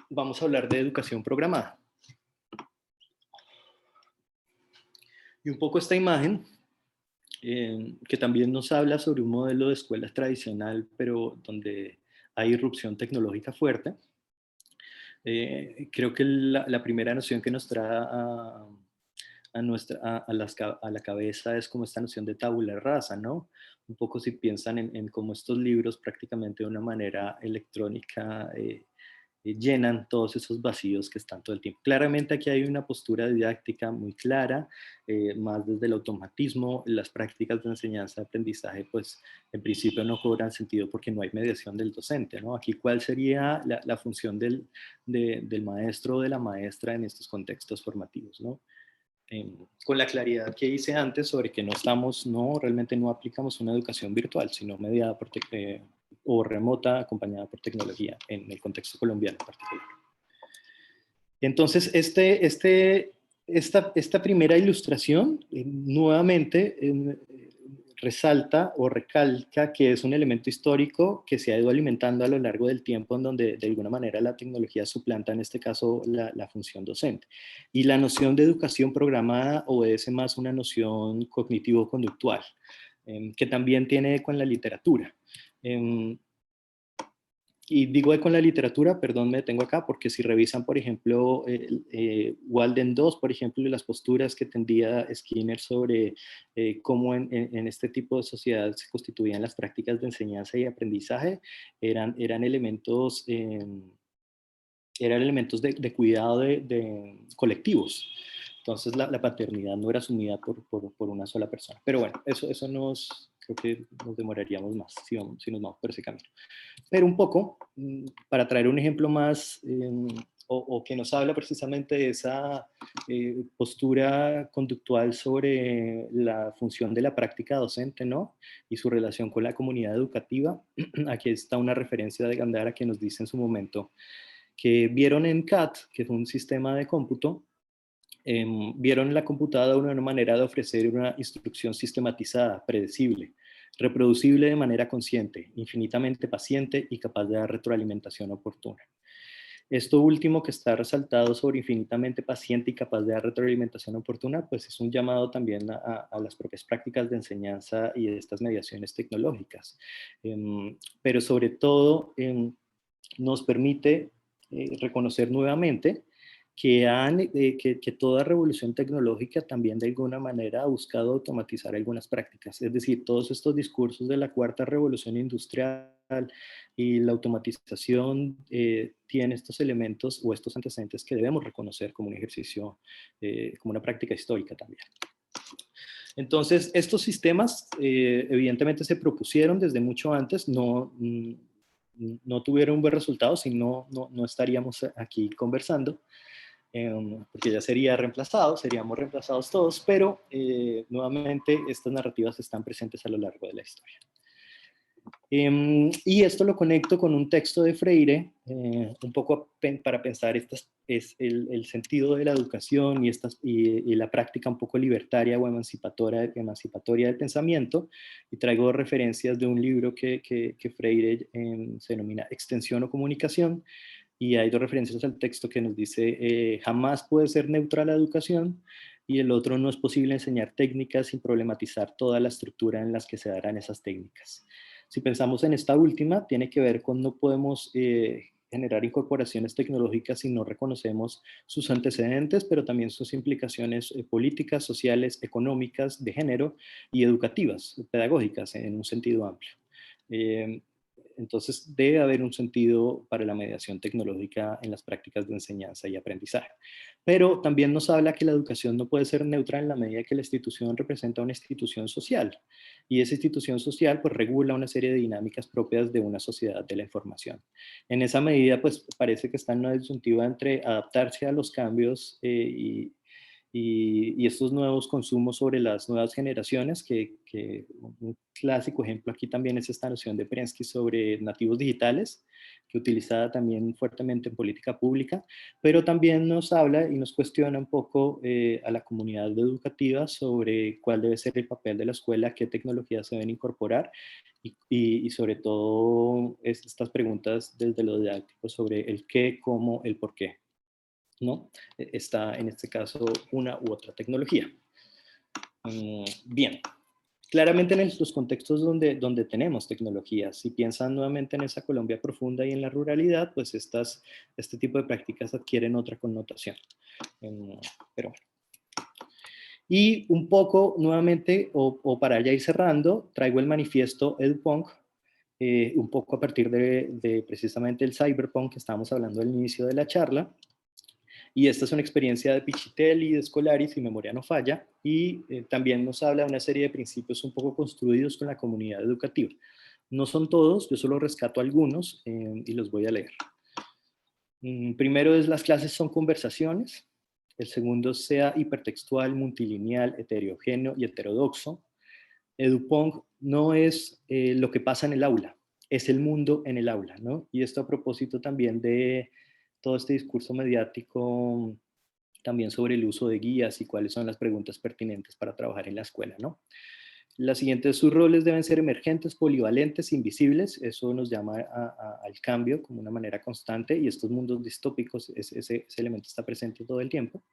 vamos a hablar de educación programada. Y un poco esta imagen, que también nos habla sobre un modelo de escuela tradicional, pero donde hay irrupción tecnológica fuerte. Creo que la primera noción que nos trae a la cabeza es como esta noción de tabula rasa, ¿no? Un poco si piensan en cómo estos libros prácticamente de una manera electrónica llenan todos esos vacíos que están todo el tiempo. Claramente aquí hay una postura didáctica muy clara, más desde el automatismo. Las prácticas de enseñanza-aprendizaje, pues en principio no cobran sentido porque no hay mediación del docente, ¿no? Aquí, ¿cuál sería la función del maestro o de la maestra en estos contextos formativos, ¿no? Con la claridad que hice antes sobre que realmente no aplicamos una educación virtual, sino mediada por o remota, acompañada por tecnología, en el contexto colombiano en particular. Entonces, esta primera ilustración nuevamente resalta o recalca que es un elemento histórico que se ha ido alimentando a lo largo del tiempo, en donde de alguna manera la tecnología suplanta en este caso la función docente. Y la noción de educación programada obedece más una noción cognitivo-conductual, que también tiene eco en la literatura. Y digo con la literatura, perdón, me detengo acá, porque si revisan, por ejemplo, Walden 2, por ejemplo, y las posturas que tendía Skinner sobre cómo en este tipo de sociedad se constituían las prácticas de enseñanza y aprendizaje, eran elementos, de cuidado de colectivos. Entonces la paternidad no era asumida por una sola persona. Pero bueno, eso creo que nos demoraríamos más si nos vamos por ese camino. Pero un poco, para traer un ejemplo más, o que nos habla precisamente de esa postura conductual sobre la función de la práctica docente, ¿no? Y su relación con la comunidad educativa. Aquí está una referencia de Gandara que nos dice en su momento que vieron en CAT, que fue un sistema de cómputo, vieron la computadora una manera de ofrecer una instrucción sistematizada, predecible, reproducible de manera consciente, infinitamente paciente y capaz de dar retroalimentación oportuna. Esto último que está resaltado sobre infinitamente paciente y capaz de dar retroalimentación oportuna, pues es un llamado también a las propias prácticas de enseñanza y de estas mediaciones tecnológicas. Pero sobre todo nos permite reconocer nuevamente que toda revolución tecnológica también de alguna manera ha buscado automatizar algunas prácticas. Es decir, todos estos discursos de la cuarta revolución industrial y la automatización tienen estos elementos o estos antecedentes que debemos reconocer como un ejercicio, como una práctica histórica también. Entonces, estos sistemas evidentemente se propusieron desde mucho antes, no tuvieron un buen resultado, si no estaríamos aquí conversando, porque ya seríamos reemplazados todos, pero nuevamente estas narrativas están presentes a lo largo de la historia. Y esto lo conecto con un texto de Freire, un poco para pensar es el sentido de la educación y la práctica un poco libertaria o emancipatoria del pensamiento, y traigo referencias de un libro que Freire se denomina Extensión o Comunicación, y hay dos referencias al texto que nos dice jamás puede ser neutral la educación, y el otro no es posible enseñar técnicas sin problematizar toda la estructura en las que se darán esas técnicas. Si pensamos en esta última, tiene que ver con no podemos generar incorporaciones tecnológicas si no reconocemos sus antecedentes, pero también sus implicaciones políticas, sociales, económicas, de género y educativas, pedagógicas en un sentido amplio. Entonces debe haber un sentido para la mediación tecnológica en las prácticas de enseñanza y aprendizaje. Pero también nos habla que la educación no puede ser neutra en la medida que la institución representa una institución social. Y esa institución social pues regula una serie de dinámicas propias de una sociedad de la información. En esa medida pues parece que está en una disyuntiva entre adaptarse a los cambios y y estos nuevos consumos sobre las nuevas generaciones, que un clásico ejemplo aquí también es esta noción de Prensky sobre nativos digitales, que utilizada también fuertemente en política pública, pero también nos habla y nos cuestiona un poco a la comunidad educativa sobre cuál debe ser el papel de la escuela, qué tecnologías se deben incorporar y sobre todo estas preguntas desde lo didáctico sobre el qué, cómo, el por qué, ¿no? Está en este caso una u otra tecnología. Bien. Claramente en los contextos donde tenemos tecnologías, si piensan nuevamente en esa Colombia profunda y en la ruralidad, pues este tipo de prácticas adquieren otra connotación. Pero bueno. Y un poco nuevamente, o para ya ir cerrando, traigo el manifiesto EduPunk, un poco a partir de precisamente el cyberpunk que estábamos hablando al inicio de la charla. Y esta es una experiencia de Pichitelli y de Scolari, si memoria no falla, y también nos habla de una serie de principios un poco construidos con la comunidad educativa. No son todos, yo solo rescato algunos y los voy a leer. Primero es las clases son conversaciones. El segundo sea hipertextual, multilineal, heterogéneo y heterodoxo. EduPunk no es lo que pasa en el aula, es el mundo en el aula, ¿no? Y esto a propósito también de todo este discurso mediático también sobre el uso de guías y cuáles son las preguntas pertinentes para trabajar en la escuela, ¿no? La siguiente, sus roles deben ser emergentes, polivalentes, invisibles. Eso nos llama al cambio como una manera constante y estos mundos distópicos, ese elemento está presente todo el tiempo.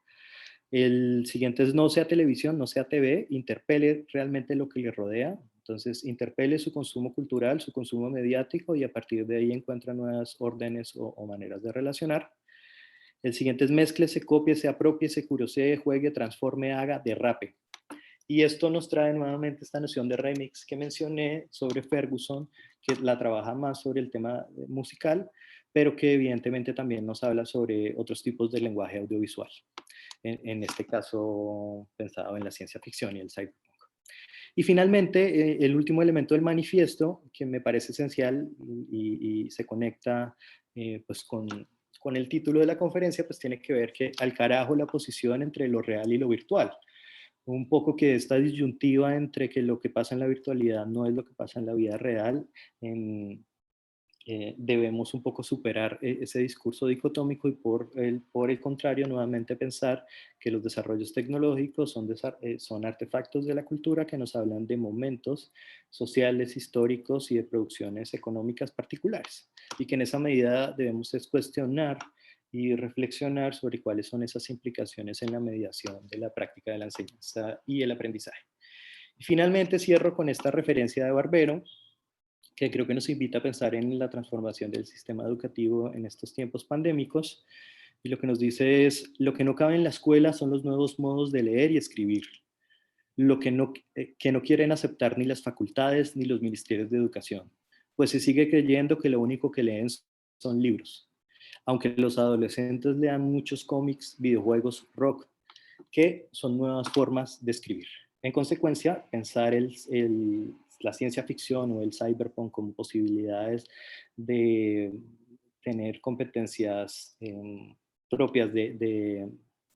El siguiente es no sea televisión, no sea TV, interpele realmente lo que le rodea. Entonces, interpele su consumo cultural, su consumo mediático y a partir de ahí encuentra nuevas órdenes o maneras de relacionar. El siguiente es mezcle, se copie, se apropie, se curosee, juegue, transforme, haga, derrape. Y esto nos trae nuevamente esta noción de remix que mencioné sobre Ferguson, que la trabaja más sobre el tema musical, pero que evidentemente también nos habla sobre otros tipos de lenguaje audiovisual. En este caso, pensado en la ciencia ficción y el cyberpunk. Y finalmente, el último elemento del manifiesto, que me parece esencial y se conecta pues con el título de la conferencia, pues tiene que ver que al carajo la posición entre lo real y lo virtual. Un poco que esta disyuntiva entre que lo que pasa en la virtualidad no es lo que pasa en la vida real, debemos un poco superar ese discurso dicotómico y por el contrario nuevamente pensar que los desarrollos tecnológicos son artefactos de la cultura que nos hablan de momentos sociales, históricos y de producciones económicas particulares y que en esa medida debemos cuestionar y reflexionar sobre cuáles son esas implicaciones en la mediación de la práctica de la enseñanza y el aprendizaje. Y finalmente cierro con esta referencia de Barbero, que creo que nos invita a pensar en la transformación del sistema educativo en estos tiempos pandémicos. Y lo que nos dice es, lo que no cabe en la escuela son los nuevos modos de leer y escribir. Lo que no quieren aceptar ni las facultades ni los ministerios de educación, pues se sigue creyendo que lo único que leen son libros. Aunque los adolescentes lean muchos cómics, videojuegos, rock, que son nuevas formas de escribir. En consecuencia, pensar la ciencia ficción o el cyberpunk como posibilidades de tener competencias propias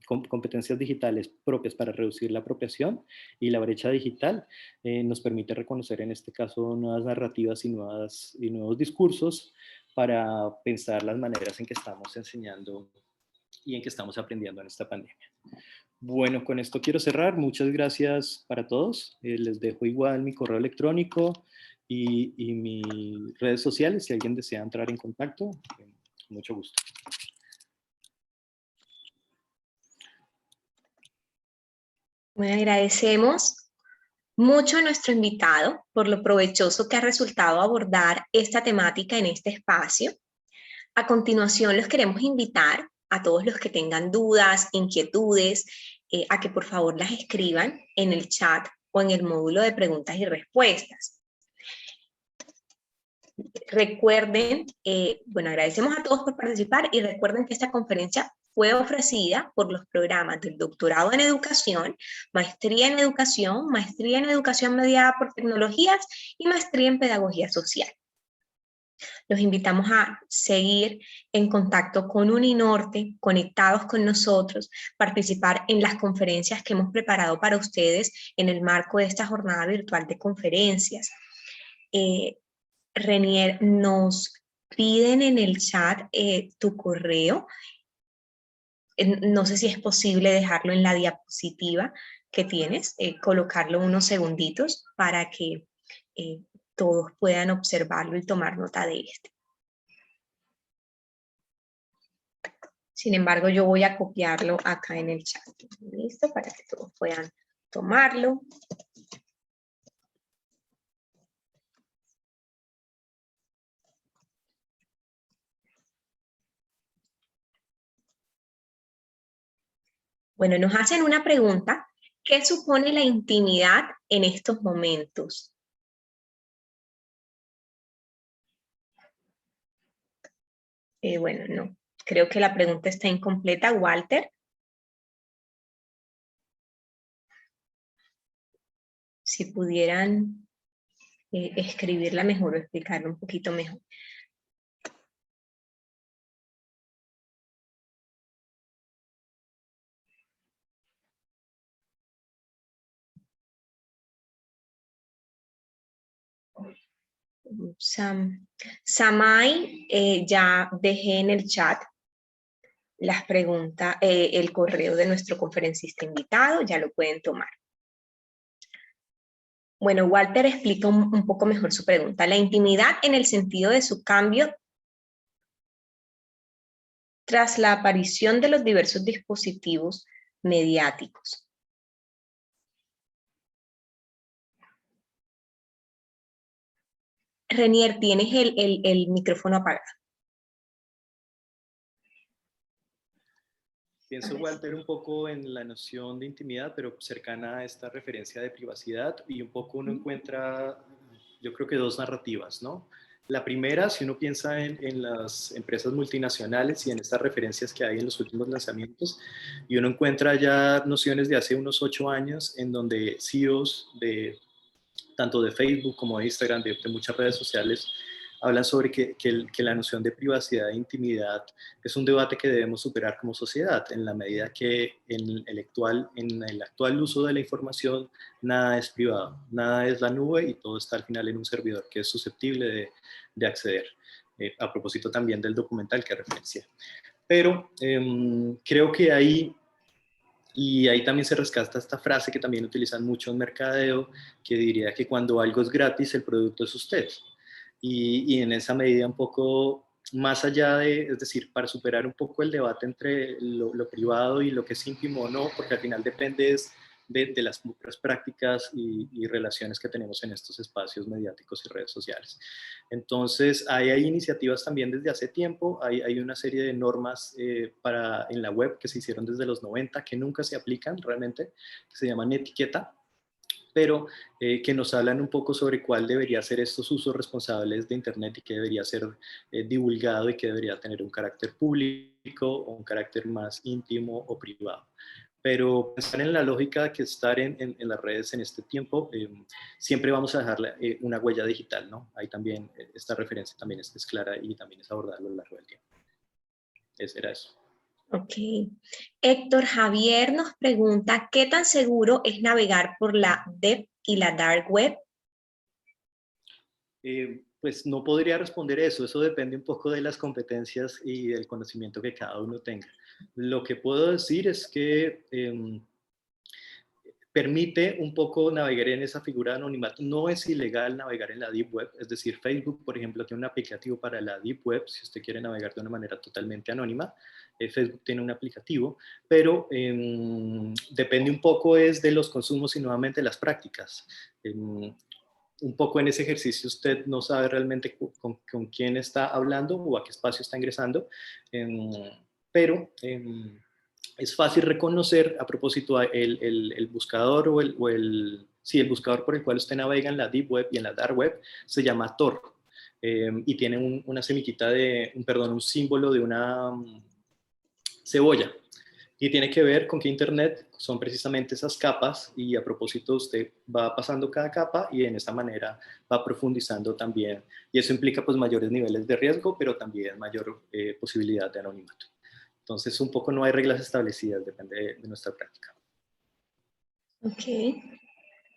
competencias digitales propias para reducir la apropiación y la brecha digital nos permite reconocer en este caso nuevas narrativas y nuevos discursos para pensar las maneras en que estamos enseñando y en que estamos aprendiendo en esta pandemia. Bueno, con esto quiero cerrar. Muchas gracias para todos. Les dejo igual mi correo electrónico y mis redes sociales si alguien desea entrar en contacto. Con mucho gusto. Bueno, agradecemos mucho a nuestro invitado por lo provechoso que ha resultado abordar esta temática en este espacio. A continuación, los queremos invitar a todos los que tengan dudas, inquietudes, a que por favor las escriban en el chat o en el módulo de preguntas y respuestas. Recuerden, bueno, agradecemos a todos por participar y recuerden que esta conferencia fue ofrecida por los programas del Doctorado en Educación, Maestría en Educación mediada por Tecnologías y Maestría en Pedagogía Social. Los invitamos a seguir en contacto con Uninorte, conectados con nosotros, participar en las conferencias que hemos preparado para ustedes en el marco de esta jornada virtual de conferencias. Renier, nos piden en el chat tu correo. No sé si es posible dejarlo en la diapositiva que tienes, colocarlo unos segunditos para que todos puedan observarlo y tomar nota de este. Sin embargo, yo voy a copiarlo acá en el chat. ¿Listo? Para que todos puedan tomarlo. Bueno, nos hacen una pregunta. ¿Qué supone la intimidad en estos momentos? Bueno, no. Creo que la pregunta está incompleta. Walter. Si pudieran escribirla mejor o explicarla un poquito mejor. Samay, ya dejé en el chat las preguntas, el correo de nuestro conferencista invitado, ya lo pueden tomar. Bueno, Walter explica un poco mejor su pregunta. La intimidad en el sentido de su cambio tras la aparición de los diversos dispositivos mediáticos. Renier, tienes el micrófono apagado. Pienso, Walter, un poco en la noción de intimidad, pero cercana a esta referencia de privacidad, y un poco uno encuentra, yo creo que dos narrativas, ¿no? La primera, si uno piensa en las empresas multinacionales y en estas referencias que hay en los últimos lanzamientos, y uno encuentra ya nociones de hace unos 8 años en donde CEOs de tanto de Facebook como de Instagram, de muchas redes sociales, hablan sobre que la noción de privacidad e intimidad es un debate que debemos superar como sociedad, en la medida que en el actual uso de la información nada es privado, nada es la nube y todo está al final en un servidor que es susceptible de acceder. A propósito también del documental que referencié. Pero creo que ahí también se rescata esta frase que también utilizan mucho en mercadeo, que diría que cuando algo es gratis, el producto es usted. Y en esa medida un poco más allá es decir, para superar un poco el debate entre lo privado y lo que es íntimo o no, porque al final depende de las otras prácticas y relaciones que tenemos en estos espacios mediáticos y redes sociales. Entonces, hay iniciativas también desde hace tiempo, hay una serie de normas en la web que se hicieron desde los 90 que nunca se aplican realmente, que se llaman etiqueta, pero que nos hablan un poco sobre cuál debería ser estos usos responsables de Internet y qué debería ser divulgado y qué debería tener un carácter público o un carácter más íntimo o privado. Pero pensar en la lógica que estar en las redes en este tiempo, siempre vamos a dejar una huella digital, ¿no? Ahí también, esta referencia también es clara y también es abordada a lo largo del tiempo. Era eso. Ok. Héctor Javier nos pregunta, ¿qué tan seguro es navegar por la Deep y la Dark Web? Pues no podría responder eso depende un poco de las competencias y del conocimiento que cada uno tenga. Lo que puedo decir es que permite un poco navegar en esa figura de anonimato. No es ilegal navegar en la Deep Web, es decir, Facebook, por ejemplo, tiene un aplicativo para la Deep Web, si usted quiere navegar de una manera totalmente anónima. Facebook tiene un aplicativo, pero depende un poco de los consumos y nuevamente las prácticas. Un poco en ese ejercicio usted no sabe realmente con quién está hablando o a qué espacio está ingresando, pero es fácil reconocer, a propósito, el buscador el buscador por el cual usted navega en la Deep Web y en la Dark Web se llama Tor, y tiene una semillita un símbolo de una cebolla. Y tiene que ver con que Internet son precisamente esas capas, y a propósito usted va pasando cada capa y en esta manera va profundizando también, y eso implica pues mayores niveles de riesgo, pero también mayor posibilidad de anonimato. Entonces un poco no hay reglas establecidas, depende de nuestra práctica. Ok.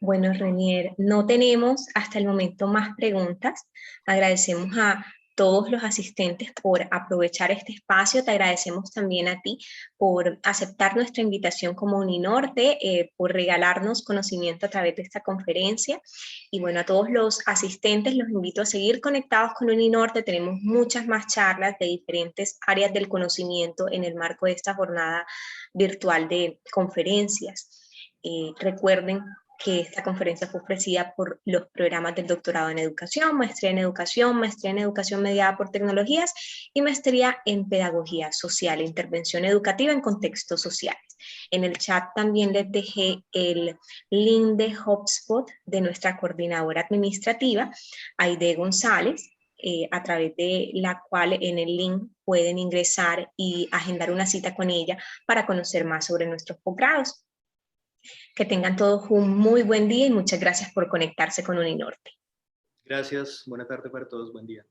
Bueno, Renier, no tenemos hasta el momento más preguntas. Agradecemos a todos los asistentes por aprovechar este espacio. Te agradecemos también a ti por aceptar nuestra invitación como Uninorte, por regalarnos conocimiento a través de esta conferencia. Y bueno, a todos los asistentes los invito a seguir conectados con Uninorte. Tenemos muchas más charlas de diferentes áreas del conocimiento en el marco de esta jornada virtual de conferencias. Recuerden que esta conferencia fue ofrecida por los programas del doctorado en educación, maestría en educación mediada por tecnologías y maestría en pedagogía social e intervención educativa en contextos sociales. En el chat también les dejé el link de HubSpot de nuestra coordinadora administrativa, Aide González, a través de la cual en el link pueden ingresar y agendar una cita con ella para conocer más sobre nuestros posgrados. Que tengan todos un muy buen día y muchas gracias por conectarse con Uninorte. Gracias, buena tarde para todos, buen día.